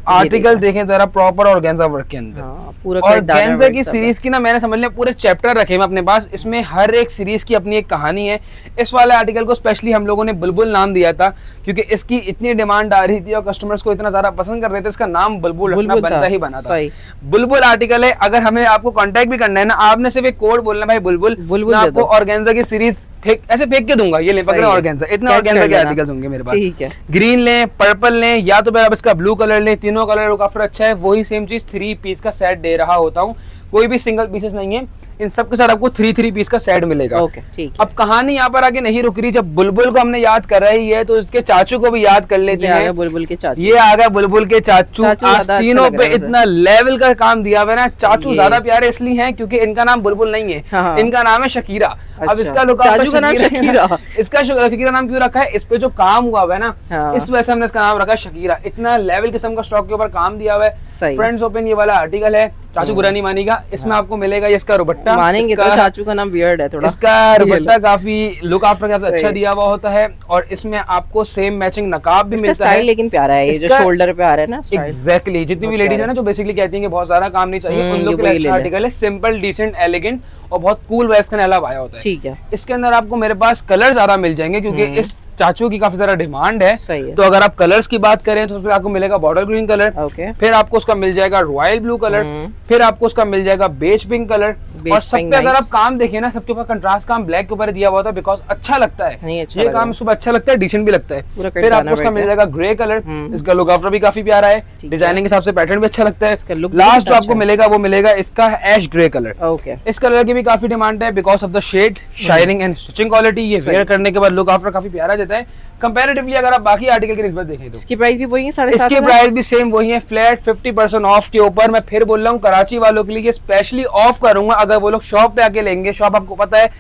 आर्टिकल देखें जरा प्रॉपर ऑर्गेन्जा वर्क के अंदर। पूरा ऑर्गेन्जा की सीरीज की ना मैंने समझ लिया पूरे चैप्टर रखे हैं अपने पास, इसमें हर एक सीरीज की अपनी एक कहानी है। इस वाले आर्टिकल को स्पेशली हम लोगों ने बुलबुल नाम दिया था क्योंकि इसकी इतनी डिमांड आ रही थी और कस्टमर्स को इतना ज्यादा पसंद कर रहे थे, इसका नाम बुलबुल रखना बनता ही बना था। बुलबुल आर्टिकल है। अगर हमें आपको कांटेक्ट भी करना है ना, आपने सिर्फ एक कोड बोलना भाई बुलबुल, मैं आपको ऑर्गेन्जा की सीरीज ऐसे फेंक के दूंगा, ये ले पकड़े ऑर्गेन्जा। इतने ऑर्गेन्जा के आर्टिकल्स होंगे मेरे पास। ठीक है, ग्रीन लें, पर्पल लें, या तो फिर आप इसका ब्लू कलर लें, तीनों कलर काफी अच्छा है। वही सेम चीज 3 पीस का सेट दे रहा होता हूँ, कोई भी सिंगल पीसेस नहीं है, इन सब के साथ आपको 3 पीस का सेट मिलेगा। ओके, ठीक है। अब कहानी यहाँ पर आगे नहीं रुक रही, जब बुलबुल को हमने याद कर रही है तो इसके चाचू को भी याद कर लेते हैं। बुलबुल के चाचू, ये आ गया बुलबुल के चाचू। आज तीनों पे इतना लेवल का काम दिया हुआ है ना। चाचू ज्यादा प्यारे इसलिए हैं क्योंकि इनका नाम बुलबुल नहीं है, इनका नाम है शकीरा। अब इसका चाचू का नाम शकीरा, इसका शकीरा नाम क्यों रखा है, इस पे जो काम हुआ है ना, इस वजह से हमने इसका नाम रखा है शकीरा। इतना लेवल किस्म का स्टॉक के ऊपर काम दिया हुआ है। फ्रेंड्स ओपन ये वाला आर्टिकल है, चाचू बुरा नहीं मानेगा। इसमें आपको मिलेगा ये इसका दुपट्टा, मानेंगे तो चाचू का नाम वियर्ड है थोड़ा। इसका दुपट्टा काफी लुक आफ्टर के साथ अच्छा दिया हुआ होता है और इसमें आपको सेम मैचिंग नकाब भी मिलता है। लेकिन प्यारा है, ये जो शोल्डर पे आ रहा है ना। एग्जैक्टली, जितनी भी लेडीज है ना जो बेसिकली कहती हैं कि बहुत सारा काम नहीं चाहिए, उन लोग के लिए अच्छा आर्टिकल है। सिंपल, डिसेंट, एलिगेंट और बहुत कूल वाइब्स का अलावा आया होता है। ठीक है। इसके अंदर आपको मेरे पास कलर ज्यादा मिल जाएंगे क्योंकि इस चाचू की काफी ज्यादा डिमांड है। तो अगर आप कलर्स की बात करें तो उसमें आपको मिलेगा बॉटल ग्रीन कलर, फिर आपको उसका मिल जाएगा रॉयल ब्लू कलर, फिर आपको उसका मिल जाएगा बेज पिंक कलर। और सब पे अगर आप काम देखें ना, सबके ऊपर कंट्रास्ट काम ब्लैक के ऊपर दिया हुआ था बिकॉज अच्छा लगता है, ये काम इसको अच्छा लगता है, डिसेंट भी लगता है। फिर आपको उसका मिल जाएगा ग्रे कलर, इसका लुक आफ्टर भी काफी प्यारा है, डिजाइनिंग के हिसाब से पैटर्न भी अच्छा लगता है। लास्ट जो आपको मिलेगा वो मिलेगा इसका ऐश ग्रे कलर। इस कलर की भी काफी डिमांड है because of the shade, shining and stitching quality. ये वेयर करने के बाद लुक आफ्टर काफी प्यारा देता है कंपैरेटिवली। अगर आप बाकी आर्टिकल की निस्बत देखें तो इसकी प्राइस भी वही है, इसकी प्राइस भी सेम वही है, फ्लैट 50% ऑफ के ऊपर। मैं फिर बोल रहा हूँ कराची वालों के लिए स्पेशली ऑफ करूंगा अगर वो लोग शॉप पे आके लेंगे। शॉप आपको पता है,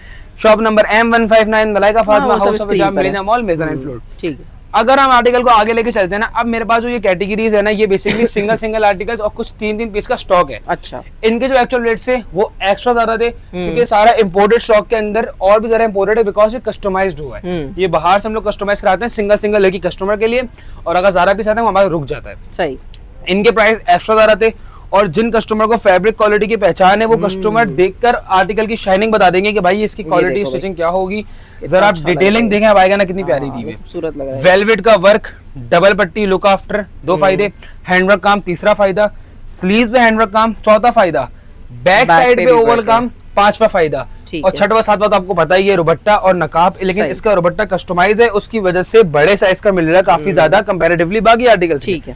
shop number M159 Malaika Fatima house of jam Marina mall, major floor. ठीक है। अगर हम आर्टिकल को आगे लेके चलते हैं ना, अब मेरे पास जो ये कैटेगरीज है ना, ये बेसिकली सिंगल आर्टिकल्स और कुछ 3 पीस का स्टॉक है। अच्छा, इनके जो एक्चुअल रेट्स है वो एक्स्ट्रा ज्यादा थे क्योंकि सारा इंपोर्टेड स्टॉक के अंदर और भी ज्यादा इंपोर्टेड है बिकॉज ये कस्टमाइज्ड हुआ है। ये बाहर से हम लोग कस्टमाइज कराते हैं सिंगल लेके कस्टमर के लिए, और अगर ज्यादा पीस आते हैं हमारा रुक जाता है। सही, इनके प्राइस एक्स्ट्रा ज्यादा थे और जिन कस्टमर को फैब्रिक क्वालिटी की पहचान है वो कस्टमर देखकर आर्टिकल की शाइनिंग बता देंगे कि भाई इसकी क्वालिटी स्टिचिंग क्या होगी। जरा आप डिटेलिंग देखें, अब आएगा ना कितनी प्यारी दी है, खूबसूरत लग रहा है। वेलवेट का वर्क, डबल पट्टी, लुक आफ्टर, 2 फायदे, हैंडवर्क काम 3रा फायदा, स्लीव्स पे हैंडवर्क काम 4था फायदा, बैक साइड पे ओवल काम 5वां फायदा, और 6वां 7वां तो आपको पता ही है रुबट्टा और नकाब। लेकिन इसका रुबट्टा कस्टमाइज है, उसकी वजह से बड़े साइज का मिल रहा है काफी ज्यादा कंपैरेटिवली बाकी आर्टिकल। ठीक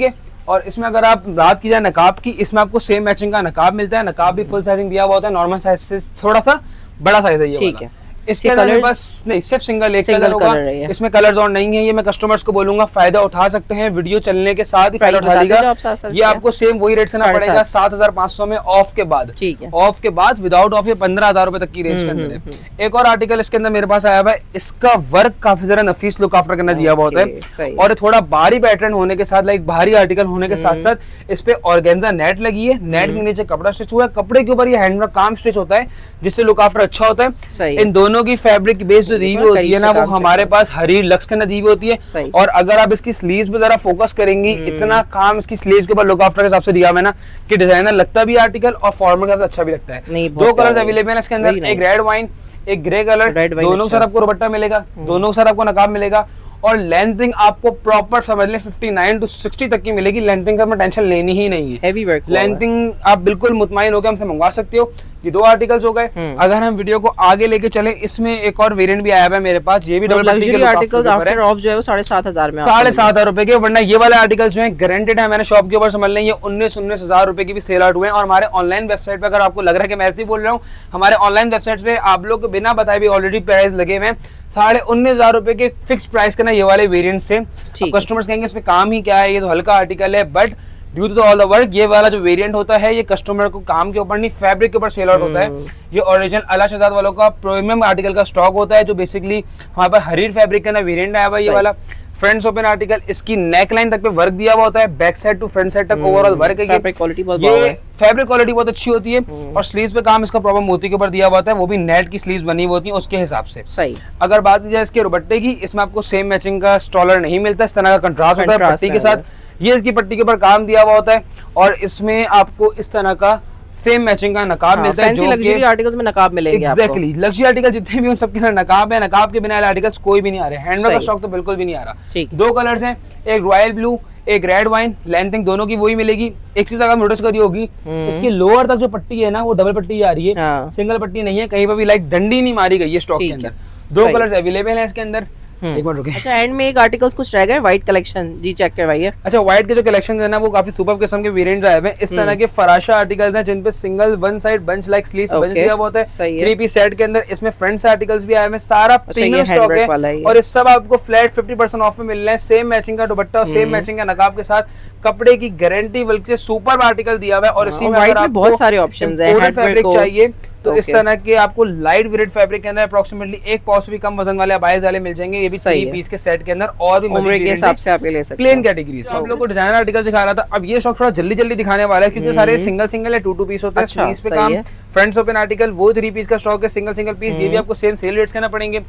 है। और इसमें अगर आप बात की जाए नकाब की, इसमें आपको सेम मैचिंग का नकाब मिलता है। नकाब भी फुल साइजिंग दिया हुआ होता है, नॉर्मल साइज से थोड़ा सा बड़ा साइज है ये। ठीक है। इसके अंदर बस नहीं, सिर्फ सिंगल कलर होगा, इसमें कलर्स और नहीं है। ये मैं कस्टमर्स को बोलूंगा फायदा उठा सकते हैं, वीडियो चलने के साथ ही फायदा उठा लीजिएगा। ये आपको सेम वही रेट से ना पड़ेगा 7500 में ऑफ के बाद। ऑफ के बाद विदाउट ऑफ ये 15,000 रुपए तक की रेंज के अंदर है। एक और आर्टिकल इसके अंदर मेरे पास आया हुआ है, इसका वर्क काफी ज्यादा नफीस लुक आफ्टर करना दिया हुआ होता है और थोड़ा भारी पैटर्न होने के साथ, लाइक भारी आर्टिकल होने के साथ साथ इस पे ऑर्गेन्जा नेट लगी है, नेट के नीचे कपड़ा स्टिच हुआ है, कपड़े के ऊपर ये हैंडवर्क काम स्टिच होता है जिससे लुक आफ्टर अच्छा होता है। इन दोनों की फैब्रिक बेस जो दी हुई होती है ना, वो हमारे पास हरीर लक्स के अंदर दी हुई होती है। और अगर आप इसकी स्लीव्स पे जरा फोकस करेंगी, इतना काम इसकी स्लीव्स के ऊपर लुक आफ्टर के हिसाब से दिया हुआ है ना कि डिजाइनर लगता भी आर्टिकल और फॉर्मल के साथ अच्छा भी लगता है। 2 कलर्स अवेलेबल है इसके अंदर, एक रेड वाइन, एक ग्रे कलर। दोनों के साथ आपको दुपट्टा मिलेगा, दोनों के साथ आपको नकाब मिलेगा और लेंथिंग आपको प्रॉपर समझ लें 59 to 60 तक की मिलेगी। लेंथिंग का टेंशन लेनी ही नहीं है, हेवी वर्क। लेंथिंग आप बिल्कुल मुतमईन होकर हमसे मंगवा सकते हो। ये 2 आर्टिकल्स हो गए। अगर हम वीडियो को आगे लेके चले, इसमें एक और वेरिएंट भी आया है मेरे पास, ये भी डबल पट्टी के आर्टिकल्स आफ्टर ऑफ जो है वो 7,500 में, 7,500 रुपए के। वरना ये वाले आर्टिकल जो है गारंटेड है, मैंने शॉप के ऊपर समझ लें ये 19,000 रुपए की भी सेल आउट हुए हैं। और हमारे ऑनलाइन वेबसाइट पे अगर आपको लग रहा है कि मैं ऐसे ही बोल रहा हूँ, हमारे ऑनलाइन वेबसाइट पे आप लोग को बिना बताए भी ऑलरेडी प्राइस लगे हुए हैं 19,500 रुपए के फिक्स प्राइस का ना ये वाले वेरिएंट से। कस्टमर्स कहेंगे इसमें काम ही क्या है, ये तो हल्का आर्टिकल है, but due to all the work ये वाला जो वेरिएंट होता है ये कस्टमर को काम के ऊपर नहीं फैब्रिक के ऊपर सेल आउट होता है। ये ओरिजिनल अला शहजाद वालों का प्रीमियम आर्टिकल का स्टॉक होता है जो बेसिकली हमारे पास हरीर फैब्रिक का ना वेरिएंट आया हुआ ये वाला। फ्रंट ओपन आर्टिकल, इसकी नेक लाइन तक पे वर्क दिया हुआ होता है, back side to front side तक ओवरऑल वर्क है। फैब्रिक क्वालिटी बहुत अच्छी होती है और स्लीव्स पे काम इसका प्रॉपर मोती के ऊपर दिया हुआ होता है, वो भी नेट की स्लीव्स बनी हुई होती है उसके हिसाब से। सही। अगर बात की जाए इसके दुपट्टे की, इसमें आपको सेम मैचिंग का स्टॉलर नहीं मिलता, इस तरह का कंट्रास्ट होता है पट्टी के साथ। ये इसकी पट्टी के ऊपर काम दिया हुआ होता है और इसमें आपको इस तरह का सेम मैचिंग का नकाब मिलता है, जो लग्जरी आर्टिकल्स में नकाब मिलेंगे आपको। एग्जैक्टली, लग्जरी आर्टिकल जितने भी उन सबके अंदर नकाब है, नकाब के बिना आर्टिकल्स कोई भी नहीं आ रहे। हैंडवर्क का स्टॉक तो बिल्कुल भी नहीं आ रहा। दो कलर्स हैं, एक रॉयल ब्लू, एक रेड वाइन, लेंथिंग दोनों की वही मिलेगी। एक चीज अगर नोटिस करी होगी, इसकी लोअर तक जो पट्टी है ना वो डबल पट्टी आ रही है, सिंगल पट्टी नहीं है, कहीं पर भी लाइक डंडी नहीं मारी गई है स्टॉक के अंदर। दो कलर्स अवेलेबल है इसके अंदर। एक मिनट रुके। अच्छा, एंड में एक आर्टिकल्स कुछ रह गए, व्हाइट कलेक्शन जी चेक करवाइए। अच्छा, व्हाइट के जो कलेक्शन है ना वो काफी सुपर किस्म के वेरिएंट आए हुए हैं। इस तरह के फराशा आर्टिकल्स हैं जिन पे single one side bunch like sleeves bunch दिया हुआ होता है। 3 पीस सेट के अंदर इसमें फ्रंट से आर्टिकल्स भी आए हुए हैं, सारा प्रीमियम स्टॉक है और इस सब आपको फ्लैट 50% ऑफ में मिल रहे हैं। सेम मैचिंग का दुपट्टा और सेम मैचिंग का नकाब के साथ, कपड़े की गारंटी बल्कि सुपर आर्टिकल दिया हुआ है। और इसी में अगर आपको बहुत सारे ऑप्शंस हैं, फैब्रिक चाहिए तो इस तरह के आपको लाइट वेट फैब्रिक के अंदर अप्रोक्सीमेटली एक पाउच भी कम वजन वाले अबाइज वाले मिल जाएंगे। ये भी 3 पीस के सेट के अंदर और भी उम्र के हिसाब से आप ले सकते हैं। प्लेन कैटेगरीज आप लोगों को डिजाइनर आर्टिकल दिखा रहा था। अब ये स्टॉक थोड़ा जल्दी दिखाने वाला है क्योंकि सारे सिंगल सिंगल है, 2 पीस होता है। स्लीव्स पे काम, फ्रंट्स ओपन आर्टिकल वो 3 पीस का स्टॉक है, सिंगल पीस। ये भी आपको सेम सेल रेट्स कहना पड़ेंगे।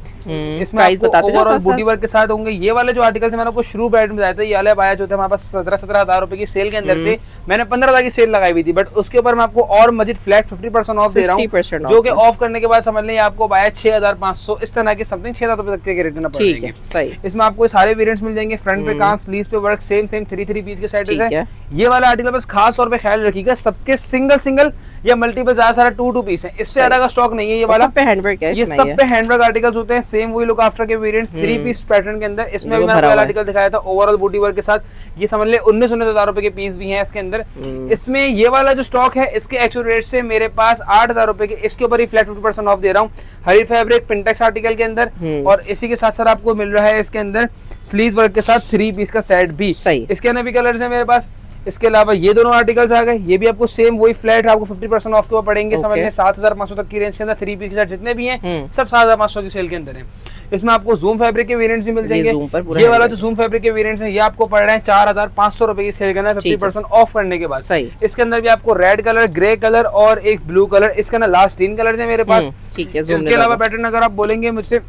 इसमें आपको ओवरऑल बूटी वर्क के साथ होंगे। ये वाले जो आर्टिकल्स मैंने आपको शुरू प्राइस में बताया था, ये वाले आया जो थे हमारे पास 17 हजार रुपए की सेल के अंदर थे। मैंने 15,000 की सेल लगाई हुई थी, बट उसके ऊपर मैं आपको और मजीद फ्लैट 50% ऑफ दे रहा हूँ, जो कि ऑफ करने के बाद समझ लें आपको आया 6,500 इस तरह के समथिंग 6,000 रुपए तक के रेट देना पड़ेगा। इसमें आपको सारे वेरिएंट्स मिल जाएंगे। फ्रंट पे काम, स्लीव्स पे वर्क, सेम 3 पीस के सेट है। ये वाला आर्टिकल बस खास तौर पे ख्याल रखिएगा, सबके सिंगल या मल्टीपल ज्यादा सारा 2 पीस है, इससे ज्यादा का स्टॉक नहीं है। ये वाला सब पे हैंडवर्क है, ये सब पे हैंडवर्क आर्टिकल्स होते हैं। सेम वही लुक आफ्टर के वेरिएंट्स 3 पीस पैटर्न के अंदर। इसमें भी मैंने आर्टिकल दिखाया था ओवरऑल बूटी वर्क के साथ। ये समझ ले 19 हजार रुपए के पीस भी हैं इसके अंदर। इसमें ये वाला जो स्टॉक है इसके एक्चुअल रेट से मेरे पास 8,000 रुपए के इसके ऊपर ही फ्लैट 50% ऑफ दे रहा हूँ। हरी फैब्रिक पिंटेक्स आर्टिकल के अंदर और इसी के साथ साथ आपको मिल रहा है इसके अंदर स्लीव वर्क के साथ 3 पीस का सेट भी। इसके अंदर भी कलर्स है मेरे पास। इसके अलावा ये दोनों आर्टिकल्स आ गए, ये भी आपको सेम वही फ्लैट आपको 50% ऑफ के ऊपर पड़ेंगे। समझ लें 7,500 तक की रेंज के अंदर 3 पीस के सेट जितने भी हैं सब 7,500 की सेल के अंदर हैं। इसमें आपको जूम फैब्रिक के वेरिएंट्स भी मिल जाएंगे। ये वाला जो जूम फैब्रिक के वेरिएंट्स हैं ये आपको पड़ रहे हैं 4,500 रुपए की सेल के अंदर 50% ऑफ करने के बाद। इसके अंदर भी आपको रेड कलर, ग्रे कलर और एक ब्लू कलर, इसके अंदर लास्ट 3 कलर्स हैं मेरे पास। इसके अलावा पैटर्न अगर आप बोलेंगे मुझसे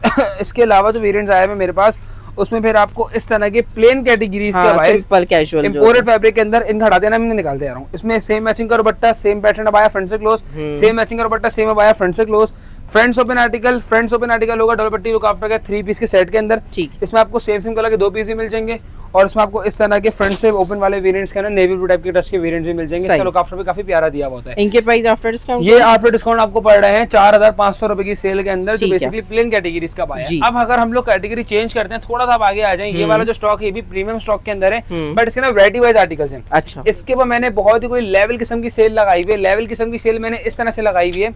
इसके अलावा जो वेरिएंट्स आए हैं मेरे पास उसमें फिर आपको इस तरह के प्लेन कैटेगरीज के सिंपल कैजुअल इंपोर्टेड फैब्रिक के अंदर इनका हटा देना मैं निकालते आ रहा हूँ। इसमें सेम मैचिंग का दुपट्टा, सेम पैटर्न अबाया फ्रंट से क्लोज, सेम मैचिंग का दुपट्टा, सेम अबाया फ्रंट से क्लोज। फ्रंट्स ओपन आर्टिकल होगा डबल पट्टी लुक आफ्टर का 3 पीस के सेट के अंदर। इसमें आपको सेम कलर के 2 पीस भी मिल जाएंगे और इसमें आपको इस तरह के फ्रंट से ओपन वाले वेरिएंट्स के अंदर नेवी ब्लू टाइप के टच के वेरिएंट्स भी मिल जाएंगे। इसका लुक आफ्टर भी काफी प्यारा दिया हुआ होता है। इनके प्राइस आफ्टर डिस्काउंट, ये आफ्टर डिस्काउंट आपको पड़ रहे हैं 4,500 रुपए की सेल के अंदर, जो बेसिकली प्लेन कैटेगरीज का आया। अब अगर हम लोग कैटेगरी चेंज करते हैं, थोड़ा सा आगे आ जाए, ये वाला जो स्टॉक है ये भी प्रीमियम स्टॉक के अंदर है, बट इसके ना वैरायटी वाइज आर्टिकल्स हैं। अच्छा, इसके ऊपर मैंने बहुत ही कोई लेवल किस्म की सेल लगाई हुई है। लेवल किस्म की सेल मैंने इस तरह से लगाई हुई है।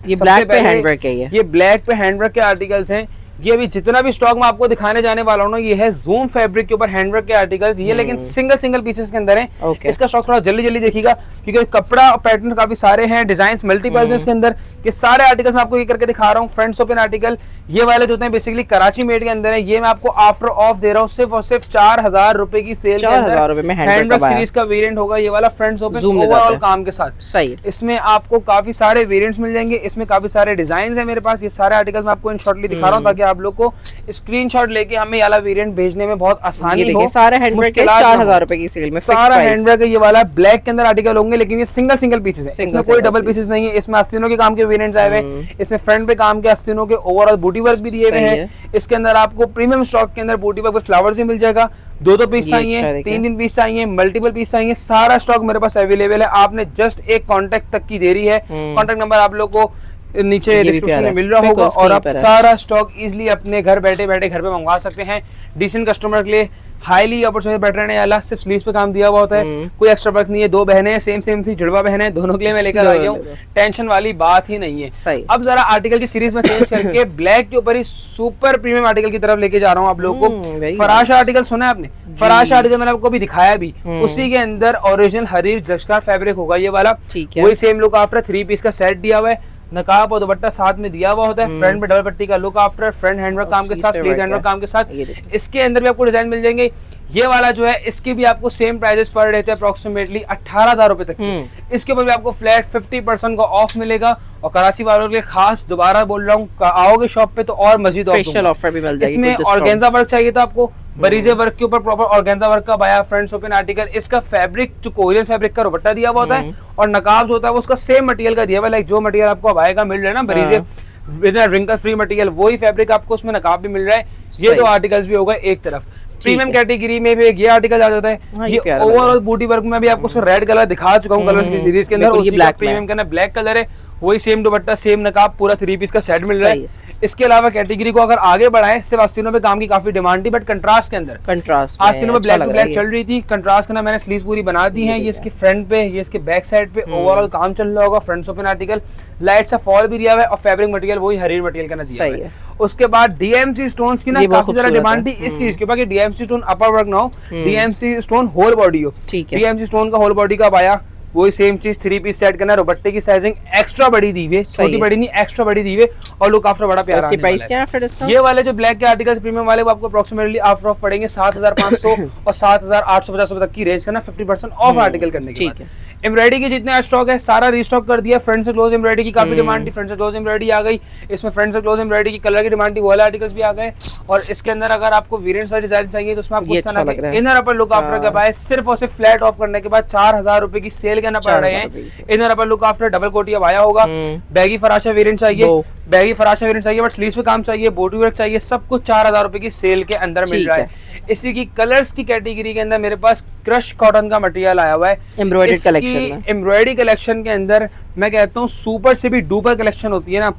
ये ब्लैक पे हैंडवर्क है, ये ब्लैक पे हैंडवर्क के आर्टिकल्स हैं। ये अभी जितना भी स्टॉक मैं आपको दिखाने जाने वाला हूँ ना, ये है जूम फैब्रिक के ऊपर हैंडवर्क के आर्टिकल्स। ये लेकिन सिंगल पीसेस के अंदर है। इसका स्टॉक थोड़ा जल्दी देखिएगा क्योंकि कपड़ा और पैटर्न काफी सारे हैं, डिजाइन मल्टीपल इसके अंदर। ये सारे आर्टिकल्स मैं आपको ये करके दिखा रहा हूँ। फ्रंट्स ओपन आर्टिकल ये वाले जो होते हैं बेसिकली कराची मेड के अंदर है। ये मैं आपको आफ्टर ऑफ दे रहा हूँ सिर्फ और सिर्फ 4,000 रुपए की सेल के अंदर। हैंडवर्क सीरीज का वेरिएंट होगा ये वाला, फ्रंट्स ओपन ओवरऑल काम के साथ। सही, इसमें आपको काफी सारे वेरिएंट्स मिल जाएंगे। इसमें काफी सारे डिजाइन है मेरे पास। ये सारे आर्टिकल्स मैं आपको इन शॉर्टली दिखा रहा हूँ ताकि आप लोग को स्क्रीनशॉट लेके हमें वाला वेरिएंट भेजने में बहुत आसानी हो। सारे हैंडवर्क 4,000 रुपए की सेल में, सारा हैंडवर्क ये वाला ब्लैक के अंदर आर्टिकल होंगे, लेकिन ये सिंगल पीसेस है। इसमें कोई डबल पीसेस नहीं है। इसमें आस्तीनों के काम के वेरिएंट्स आए हुए हैं। इसमें फ्रंट पे काम के आस्तीनों के ओवरऑल बूटी वर्क भी दिए हुए हैं। इसके अंदर आपको प्रीमियम स्टॉक के अंदर बूटी वर्क विद फ्लावर्स भी मिल जाएगा। 2 पीस चाहिए, 3 पीस चाहिए, मल्टीपल पीस चाहिए, सारा स्टॉक मेरे पास अवेलेबल है। आपने जस्ट एक कॉन्टेक्ट तक की देरी है। कॉन्टेक्ट नंबर आप लोग को नीचे डिस्क्रिप्शन में मिल रहा होगा और आप सारा स्टॉक इजीली अपने घर बैठे घर पे मंगवा सकते हैं। डिसेंट कस्टमर के लिए हाईली अपॉर्चुनिटी पैटर्न है वाला, सिर्फ स्लीव्स पे काम दिया हुआ होता है, कोई एक्स्ट्रा वर्क नहीं है। 2 बहनें हैं, सेम सी जुड़वा बहन है, दोनों के लिए मैं लेकर आ गया हूँ। टेंशन वाली बात ही नहीं है। अब जरा आर्टिकल की सीरीज में चेंज करके ब्लैक के ऊपर ही सुपर प्रीमियम आर्टिकल की तरफ लेके जा रहा हूँ आप लोगों को। फराशा आर्टिकल सुना है आपने? फराशा आर्टिकल मैंने आपको भी दिखाया भी। उसी के अंदर ओरिजिनल हरीर जशकार फैब्रिक होगा ये वाला। वही सेम लुक आफ्टर 3 पीस का सेट दिया हुआ है। नकाब और दुपट्टा साथ में दिया हुआ होता है। फ्रंट में डबल पट्टी का लुक आफ्टर, फ्रंट हैंडवर्क काम के साथ, स्लीव हैंडवर्क काम के साथ। इसके अंदर भी आपको डिजाइन मिल जाएंगे। ये वाला जो है इसकी भी आपको सेम प्राइजेस पड़ रहे थे अप्रोक्सीमेटली 18,000 रुपए तक। इसके ऊपर भी आपको फ्लैट 50% का ऑफ मिलेगा। और कराची वालों के लिए खास दोबारा बोल रहा हूँ, आओगे शॉप पे तो और मजीद स्पेशल ऑफर भी मिल जाएगी। इसमें ऑर्गेन्जा वर्क चाहिए था आपको, बरीजे वर्क के ऊपर प्रॉपर ऑर्गेन्जा वर्क का बाया फ्रंट ओपन आर्टिकल। इसका फैब्रिक जो कोरियन फैब्रिक का दुपट्टा दिया हुआ होता है और नकाब जो होता है वो उसका सेम मटेरियल का दिया हुआ है। लाइक जो मटेरियल आपको अबाया का मिल रहा है ना बरीजे विद रिंकल फ्री मटेरियल, वही फैब्रिक आपको उसमें नकाब भी मिल रहा है। ये दो आर्टिकल्स भी होगा एक तरफ। प्रीमियम कैटेगरी में भी एक ये आर्टिकल आ जाता है। ये ओवरऑल बूटी वर्क में भी आपको उसका रेड कलर दिखा चुका हूँ कलर्स की सीरीज के अंदर। उसी का प्रीमियम का ब्लैक कलर है, वही सेम दुपट्टा सेम नकाब पूरा 3 पीस का सेट मिल रहा है। इसके अलावा कैटेगरी को अगर आगे बढ़ाएं, सिर्फ आस्तीनों पे काम की काफी डिमांड थी, बट कंट्रास्ट के अंदर आस्तीनों पे ब्लैक ब्लैक चल रही थी। कंट्रास्ट करना मैंने स्लीव्स पूरी बना दी है। ये इसके फ्रंट पे, ये इसके बैक साइड पे ओवरऑल काम चल रहा होगा। फ्रंट ओपन आर्टिकल लाइट सा फॉल भी दिया हुआ है और फैब्रिक मटेरियल वही हरीर मटेरियल का ना दिया है। उसके बाद डीएमसी स्टोन्स की ना काफी ज्यादा डिमांड थी इस चीज के ऊपर कि डीएमसी स्टोन अपर वर्क ना हो, डीएमसी स्टोन होल बॉडी हो। डीएमसी स्टोन का होल बॉडी का पाया वही सेम चीज 3 पीस सेट करना। दुपट्टे की साइजिंग एक्स्ट्रा बड़ी दी हुई, छोटी बड़ी नहीं एक्स्ट्रा बड़ी दी हुई और लुक आफ्टर बड़ा प्यारा। प्राइस क्या है? ये वाले जो ब्लैक के आर्टिकल्स प्रीमियम वाले वो आपको अप्रोक्सीमेटली आफ्टर ऑफ पड़ेंगे 7500 और 7850 तक की रेंज करना 50% ऑफ आर्टिकल करने के बाद। एम्ब्रॉयडरी की जितने स्टॉक है सारा रीस्टॉक कर दिया। फ्रंट से क्लोज एम्ब्रॉयडरी की काफी डिमांड थी, फ्रंट से क्लोज एम्ब्रॉयडरी आ गई। इसमें फ्रंट से क्लोज एम्ब्रॉयडरी की कलर की डिमांड थी, वो वाले आर्टिकल्स भी आ गए। और इसके अंदर अगर आपको वेरिएंट्स वाला डिजाइन चाहिए तो उसमें आपको इस तरह के इनर अपर लुक आफ्टर के पाए सिर्फ और सिर्फ फ्लैट ऑफ करने के बाद 4000 रुपए की सेल करना पड़ रहे हैं। इनर अपर लुक आफ्टर डबल कोटी अब आया होगा। बैगी फराशा वेरिएंट चाहिए, बैगी फराशा वेरिएंट चाहिए, बट स्लीव्स पे काम चाहिए, बॉडी वर्क चाहिए, सब कुछ 4000 रुपए की सेल के अंदर मिल रहा है। इसी की कलर्स की कैटेगरी के अंदर मेरे पास क्रश कॉटन का मटेरियल आया हुआ है एम्ब्रॉयडरी कलेक्शन। एम्ब्रॉयडरी कलेक्शन के अंदर मैं कहता हूँ सुपर से भी डुपर कलेक्शन होती है ना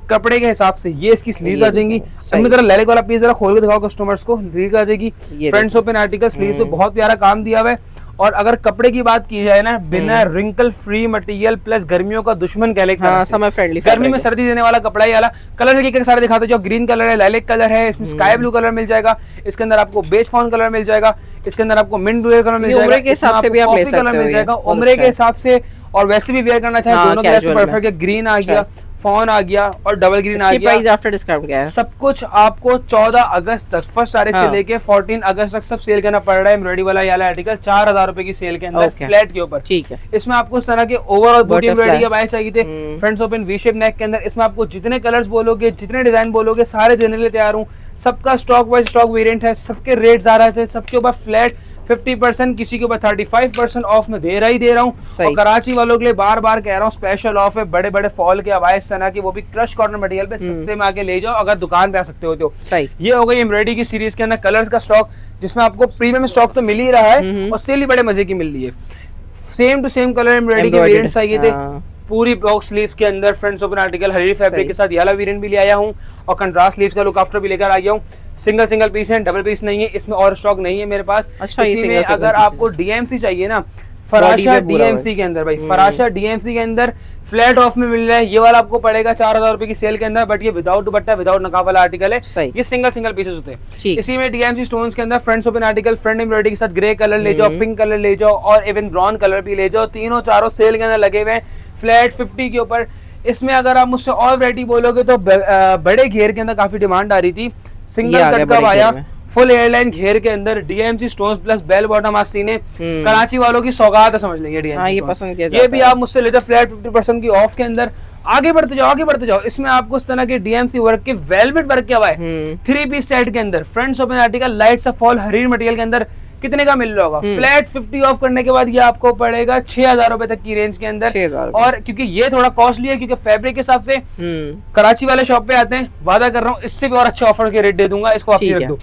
कपड़े के हिसाब से। ये इसकी स्लीव आ जाएंगी। अब जरा लैलिक वाला पीस जरा खोल के दिखाओ कस्टमर्स को। स्लीव आ जाएगी, फ्रंट ओपन आर्टिकल, स्लीव पे बहुत प्यारा काम दिया हुआ है। और अगर कपड़े की बात की जाए ना, बिना रिंकल फ्री मटेरियल प्लस गर्मियों का दुश्मन कह ले, समय फ्रेंडली, गर्मी में सर्दी देने वाला कपड़ा ही वाला। कलर देखिए सारे दिखाते जो ग्रीन कलर है, लैलिक कलर है, इसमें स्काई ब्लू कलर मिल जाएगा, इसके अंदर आपको बेज फॉन कलर मिल जाएगा, इसके अंदर आपको मिंट ब्लू कलर मिल जाएगा, के हिसाब से भी आप ले सकते हो, मिल जाएगा उम्रे के हिसाब से। और वैसे भी वेयर करना चाहे दोनों के लिए परफेक्ट है। ग्रीन आ गया, फॉन आ गया और डबल ग्रीन आ गया। प्राइस आफ्टर डिस्काउंट क्या है? सब कुछ आपको 14 अगस्त तक, फर्स्ट तारीख से लेके 14 अगस्त तक सब सेल करना पड़ रहा है। एम्ब्रॉयडरी वाला ये वाला आर्टिकल 4000 रुपए की सेल के अंदर फ्लैट के ऊपर। ठीक है। इसमें आपको इस तरह के ओवरऑल बूटी एम्ब्रॉयडरी के बाय चाहिए थे, फ्रंट ओपन वी शेप नेक के अंदर। इसमें आपको जितने कलर्स बोलोगे, जितने डिजाइन बोलोगे, सारे देने के लिए तैयार हूँ। सबका स्टॉक वाइज स्टॉक वेरिएंट है, सबके रेट ज्यादा थे, सबके ऊपर फ्लैट 50%, किसी के ऊपर 35% ऑफ में दे रहा हूँ। और कराची वालों के लिए बार बार कह रहा हूँ स्पेशल ऑफ है, बड़े बड़े फॉल के अवाइज सना की, वो भी क्रश कॉटन मटेरियल पे सस्ते में आके ले जाओ अगर दुकान पे आ सकते हो तो। ये हो गई एम्ब्रॉयडरी की सीरीज के अंदर कलर्स का स्टॉक, जिसमें आपको प्रीमियम स्टॉक तो मिल ही रहा है और सेल ही बड़े मजे की मिल रही है। Same to same colour embroidery के वेरिएंट्स चाहिए थे पूरी बॉक्स स्लीव्स के अंदर। फ्रंट ओपन आर्टिकल हरी फैब्रिक के साथ ये वाला वेरिएंट भी ले आया हूँ और कंट्रास्ट स्लीव्स का लुक आफ्टर भी लेकर आ गया हूँ। सिंगल पीस है, डबल पीस नहीं है, इसमें और स्टॉक नहीं है मेरे पास। अच्छा, इसी अगर आपको डीएमसी चाहिए ना, फराशा डीएमसी के अंदर भाई, फराशा डीएमसी के अंदर फ्लैट ऑफ में मिल रहा है। ये वाला आपको पड़ेगा 4000 रुपए की सेल के अंदर, बट ये विदाउट दुपट्टा विदाउट नकाब वाला आर्टिकल है। ये सिंगल पीसेस होते हैं। इसी में डीएमसी स्टोन्स के अंदर front open article, front embroidery के साथ ग्रे कलर ले जाओ, पिंक कलर ले जाओ और इवन ब्राउन कलर भी ले जाओ। तीनों चारों सेल के अंदर लगे हुए हैं फ्लैट 50 के ऊपर। इसमें अगर आप मुझसे और वैरायटी बोलोगे तो बड़े घेर के अंदर काफी डिमांड आ रही थी। सिंगल कट का आया फुल एयरलाइन घेर के अंदर DMC stones plus bell bottom आस्तीने। कराची वालों की सौगात है समझ लेंगे डीएमसी। ये पसंद किया जाता है। ये भी आप मुझसे ले जाओ फ्लैट 50% की ऑफ के अंदर। आगे बढ़ते जाओ। इसमें आपको इस तरह के डीएमसी वर्क के वेलवेट वर्क के हवाए 3 पीस सेट के अंदर फ्रंट ओपन आर्टिकल लाइट सा फॉल हरीर मटेरियल के अंदर कितने का मिल रहा होगा? फ्लैट 50 ऑफ करने के बाद ये आपको पड़ेगा 6000 रुपए तक की रेंज के अंदर। और क्योंकि ये थोड़ा कॉस्टली है, क्योंकि फैब्रिक के हिसाब से कराची वाले शॉप पे आते हैं, वादा कर रहा हूँ इससे भी और अच्छे ऑफर के रेट दे दूंगा, इसको आप रख दो।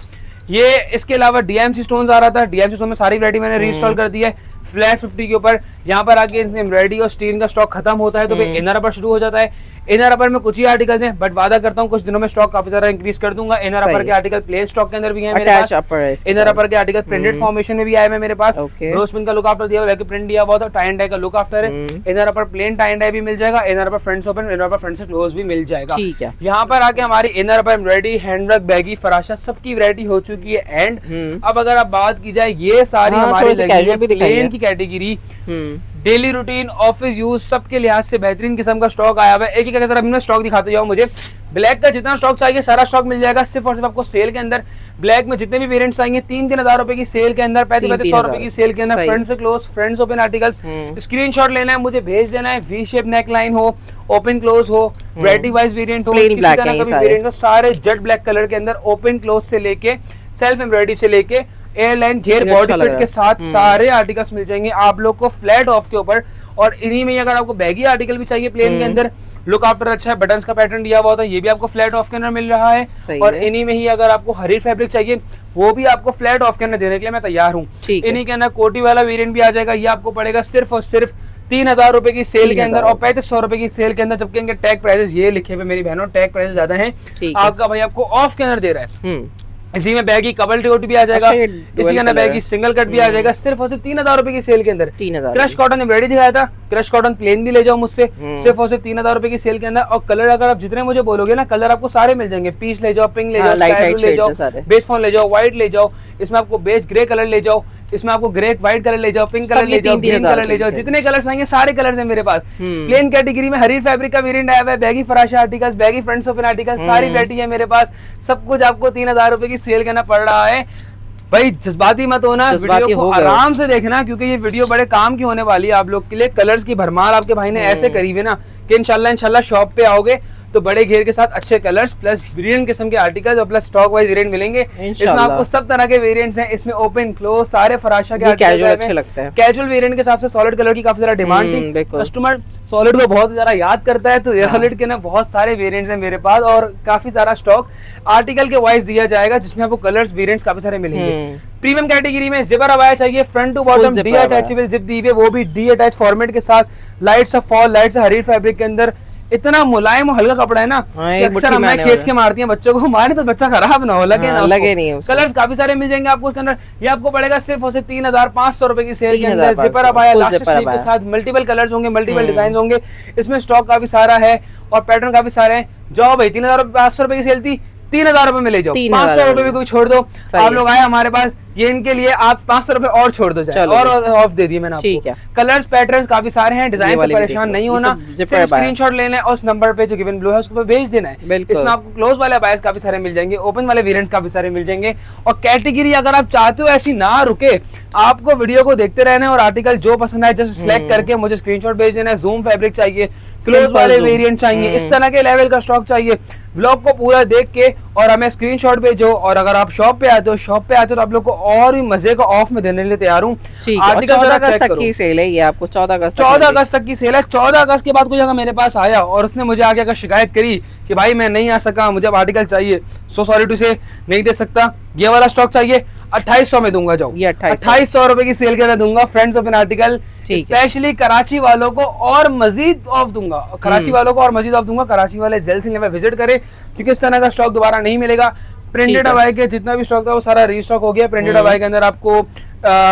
ये इसके अलावा डीएमसी स्टोन्स आ रहा था, डीएमसी स्टोन में सारी वैरायटी मैंने रीइंस्टॉल कर दी है फ्लैट 50 के ऊपर। यहाँ पर आके एम्ब्रॉयडरी और स्टील का स्टॉक खत्म होता है तो फिर इनर अपर शुरू हो जाता है। इनर अपर में कुछ ही आर्टिकल्स हैं, बट वादा करता हूँ कुछ दिनों में स्टॉक काफी ज्यादा इंक्रीज कर दूंगा। इनर अपर के आर्टिकल प्लेन स्टॉक के अंदर भी है मेरे पास। इनर अपर के आर्टिकल प्रिंटेड फॉर्मेशन में भी आए हैं मेरे पास। ब्रोस्पिन का लुक आफ्टर दिया हुआ है, प्रिंट दिया हुआ था, टाई एंड डाई का लुक आफ्टर है। Inner upper plain tie and dye भी मिल जाएगा, inner upper front open, inner upper front से क्लोज भी मिल जाएगा। यहाँ पर आके हमारी inner upper embroidery, handwork, baggy, फराशा सबकी वैरायटी हो चुकी है एंड। अब अगर आप बात की जाए, ये सारी हमारी प्लेन की category, daily routine, office use सबके लिहाज से बेहतरीन किस्म का स्टॉक आया हुआ है। एक एक अगर मैं स्टॉक दिखाते जाओ मुझे, ब्लैक का जितना स्टॉक चाहिए सारा स्टॉक मिल जाएगा सिर्फ और सिर्फ आपको सेल के अंदर। ब्लैक में जितने भी वेरिएंट्स आएंगे 3,000 रुपए की सेल के अंदर, 3500 रुपए की सेल के अंदर, फ्रंट से close, front open articles. Screenshot लेना है, मुझे भेज देना है। वी शेप नेक लाइन हो, ओपन क्लोज हो, वैरायटी वाइज वेरिएंट हो, किसी तरह का भी वेरिएंट हो, सारे जेट ब्लैक कलर के अंदर ओपन क्लोज से लेके सेल्फ एम्ब्रॉयडरी से लेके एयरलाइन घेर बॉडी फिट के साथ सारे आर्टिकल्स मिल जाएंगे आप लोग को फ्लैट ऑफ के ऊपर। और इन्हीं में अगर आपको बैगी आर्टिकल भी चाहिए प्लेन के अंदर, लुक आफ्टर अच्छा है, बटन्स का पैटर्न दिया हुआ होता है, ये भी आपको फ्लैट ऑफ के अंदर मिल रहा है। और इन्हीं में ही अगर आपको हरीर फैब्रिक चाहिए वो भी आपको फ्लैट ऑफ के अंदर देने के लिए मैं तैयार हूँ। इन्हीं के अंदर कोटी वाला वेरिएंट भी आ जाएगा, ये आपको पड़ेगा सिर्फ और सिर्फ 3,000 रुपए की सेल के अंदर और 3500 रुपए की सेल के अंदर, जबकि इनके टैग प्राइसेस ये लिखे हुए मेरी बहनों, टैग प्राइसेस ज्यादा हैं। आपका भाई आपको ऑफ के अंदर दे रहा है। इसी में बैगी कबल टिकोटी भी आ जाएगा, इसी के अंदर बैगी सिंगल कट भी आ जाएगा सिर्फ और सिर्फ 3,000 रुपए की सेल के अंदर। क्रश कॉटन एम्ब्रॉयडरी दिखाया था, क्रश कॉटन प्लेन भी ले जाओ मुझसे सिर्फ और सिर्फ 3,000 रुपए की सेल के अंदर। और कलर अगर आप जितने मुझे बोलोगे ना, कलर आपको सारे मिल जाएंगे। पीच ले जाओ, पिंक ले जाओ, स्काई ब्लू ले जाओ, बेज फोन ले जाओ, व्हाइट ले जाओ, इसमें आपको बेज ग्रे कलर ले जाओ, इसमें आपको ग्रे व्हाइट कलर ले जाओ, पिंक कलर ले जाओ, ग्रीन कलर ले जाओ, जितने कलर्स आएंगे सारे कलर्स हैं मेरे पास। प्लेन कैटेगरी में हरीर फैब्रिक का वेरिएंट आया हुआ है, बैगी फराशा articles, baggy front open articles, सारी वैरायटी है मेरे पास। सब कुछ आपको 3,000 रुपए की सेल करना पड़ रहा है। भाई जज्बाती मत होना, वीडियो को आराम से देखना क्योंकि ये वीडियो बड़े काम की होने वाली है आप लोग के लिए। कलर्स की भरमार आपके भाई ने ऐसे करी हुई ना कि इंशाल्लाह शॉप पे आओगे तो बड़े घेर के साथ अच्छे कलर्स प्लस ब्रिलियंट किस्म के आर्टिकल्स और प्लस स्टॉक वाइज वेरिएंट मिलेंगे। इसमें आपको सब तरह के वेरिएंट्स हैं, इसमें ओपन क्लोज सारे फराशा के कैजुअल अच्छे लगते हैं। कैजुअल वेरिएंट के हिसाब से सॉलिड कलर की काफी ज्यादा डिमांड थी, कस्टमर सॉलिड को बहुत ज्यादा याद करता है, तो सॉलिड के ना बहुत सारे वेरिएंट्स हैं मेरे पास और काफी सारा स्टॉक आर्टिकल के वाइज दिया जाएगा जिसमें आपको कलर्स वेरिएंट्स काफी सारे मिलेंगे। प्रीमियम कैटेगरी में जिपर अबाया चाहिए, front to bottom detachable zip दी हुई है, वो भी डी अटैच फॉर्मेट के साथ, लाइट सा फॉल, लाइट सा हरीर फैब्रिक के अंदर। इतना मुलायम और हल्का कपड़ा है ना कि अक्सर हमें खींच के मारती हैं बच्चों को, मारे तो बच्चा खराब ना हो, लगे नहीं। कलर्स काफी सारे मिल जाएंगे आपको उसके अंदर। ये आपको पड़ेगा सिर्फ और सिर्फ 3,500 रुपए की सेल के अंदर। जिपर अबाया इलास्टिक स्लीव के साथ, मल्टीपल कलर्स होंगे, मल्टीपल डिजाइन होंगे, इसमें स्टॉक काफी सारा है और पैटर्न काफी सारे हैं। जाओ भाई 3,500 रुपए की सेल थी, 3,000 रुपए में ले जाओ, 500 रुपए भी कोई छोड़ दो। आप लोग आए हमारे पास, ये इनके लिए आप 500 रुपए और छोड़ दो जाए और ऑफ दे दिए मैंने आपको। कलर्स पैटर्न्स काफी सारे हैं, डिजाइन से परेशान नहीं होना, सिर्फ स्क्रीनशॉट लेना है और उस नंबर पे जो गिवन ब्लू है उसके ऊपर भेज देना है। इसमें आपको क्लोज वाले बायस काफी सारे मिल जाएंगे, ओपन वाले वेरिएंट्स काफी सारे मिल जाएंगे। और कैटेगरी अगर आप चाहते हो ऐसी ना रुके, आपको वीडियो को देखते रहना है और आर्टिकल जो पसंद है जस्ट सिलेक्ट करके मुझे स्क्रीनशॉट भेज देना है। जूम फैब्रिक चाहिए, क्लोज वाले वेरिएंट चाहिए, इस तरह के लेवल का स्टॉक चाहिए, व्लॉग को पूरा देख के और हमें स्क्रीनशॉट भेजो। और अगर आप शॉप पे आते हो तो आप लोग को और भी मजे का ऑफ में देने के लिए तैयार हूँ। 14 अगस्त तक की सेल है ये, आपको 14 अगस्त तक की सेल है। 14 अगस्त के बाद कोई अगर मेरे पास आया और उसने मुझे आगे अगर शिकायत करी कि भाई मैं नहीं आ सका, मुझे अब आर्टिकल चाहिए, सो सॉरी टू से नहीं दे सकता, ये वाला स्टॉक चाहिए, 2800 में दूंगा। जाओ 2800 रुपए की सेल के अंदर दूंगा friends open article, specially Karachi वालों को और मजीद ऑफ दूंगा। कराची वालों को और मजीद ऑफ दूंगा, कराची वाले जल्द से जल्द विजिट करें क्योंकि इस तरह का स्टॉक दोबारा नहीं मिलेगा। प्रिंटेड अबाई के जितना भी स्टॉक था वो सारा रीस्टॉक हो गया। प्रिंटेड अबाई के अंदर आपको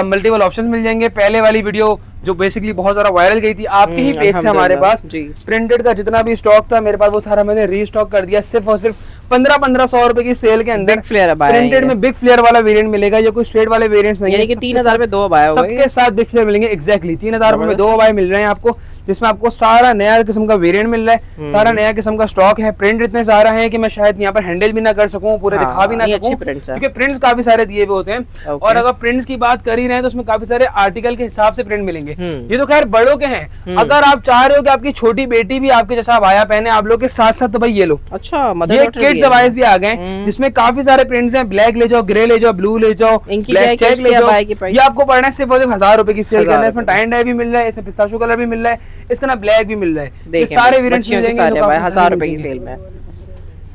मल्टीपल ऑप्शंस मिल जाएंगे। पहले वाली वीडियो जो बेसिकली बहुत सारा वायरल गई थी आपके ही पेज से हमारे पास, प्रिंटेड का जितना भी स्टॉक था मेरे पास वो सारा मैंने रीस्टॉक कर दिया। सिर्फ और सिर्फ 1500 रुपए की सेल के अंदर प्रिंटेड में बिग फ्लेयर वाला वेरिएंट मिलेगा। ये कोई स्ट्रेट वाले वेरिएंट्स नहीं है, 3000 में 2 अबाया सबके साथ बिग फ्लेयर मिलेंगे। एग्जैक्टली 3000 रुपए में 2 अबाए मिल रहे हैं आपको, जिसमें आपको सारा नया किस्म का वेरिएंट मिल रहा है, सारा नया किस्म का स्टॉक है। प्रिंट इतने सारा है कि मैं शायद यहाँ पर हैंडल भी ना कर सकूं, पूरे दिखा भी ना सकूं क्योंकि प्रिंट्स काफी सारे दिए हुए होते हैं। और अगर प्रिंट्स की बात कर ही रहे हैं तो उसमें काफी सारे आर्टिकल के हिसाब से प्रिंट मिलेंगे। ये तो खैर बड़ों के हैं, अगर आप चाह रहे हो कि आपकी छोटी बेटी भी आपके जैसा अबाया पहने आप लोग के साथ साथ, तो भाई ये लो, अच्छा ये किड्स अबायास भी आ गए जिसमें काफी सारे प्रिंट्स हैं। ब्लैक ले जाओ, ग्रे ले जाओ, ब्लू ले जाओ, ब्लैक चेक ले जाओ। ये आपको पड़ना है सिर्फ 1000 रुपए की सेल करना है। इसमें टाइन डाई भी मिल रहा है, इसमें पिस्ताशियो कलर भी मिल रहा है, इसका ना ब्लैक भी मिल रहा है। ये सारे वेरिएंट्स मिल जाएंगे 1000 रुपए की सेल में।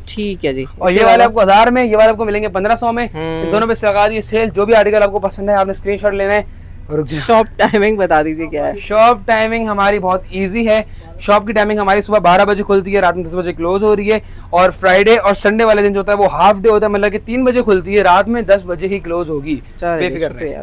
ठीक है जी। और ये वाले आपको 1000 में, ये वाले आपको मिलेंगे 1500 में। इन दोनों पे से लगा दी सेल। जो भी आर्टिकल आपको पसंद है आपने स्क्रीनशॉट लेना है। शॉप टाइमिंग बता दीजिए क्या है? शॉप टाइमिंग हमारी बहुत इजी है। शॉप की टाइमिंग हमारी सुबह 12 बजे खुलती है, रात में 10 बजे क्लोज हो रही है। और फ्राइडे और संडे वाले दिन जो होता है वो हाफ डे होता है, मतलब कि 3 बजे खुलती है, रात में 10 बजे ही क्लोज होगी। बेफिक्र रहिए।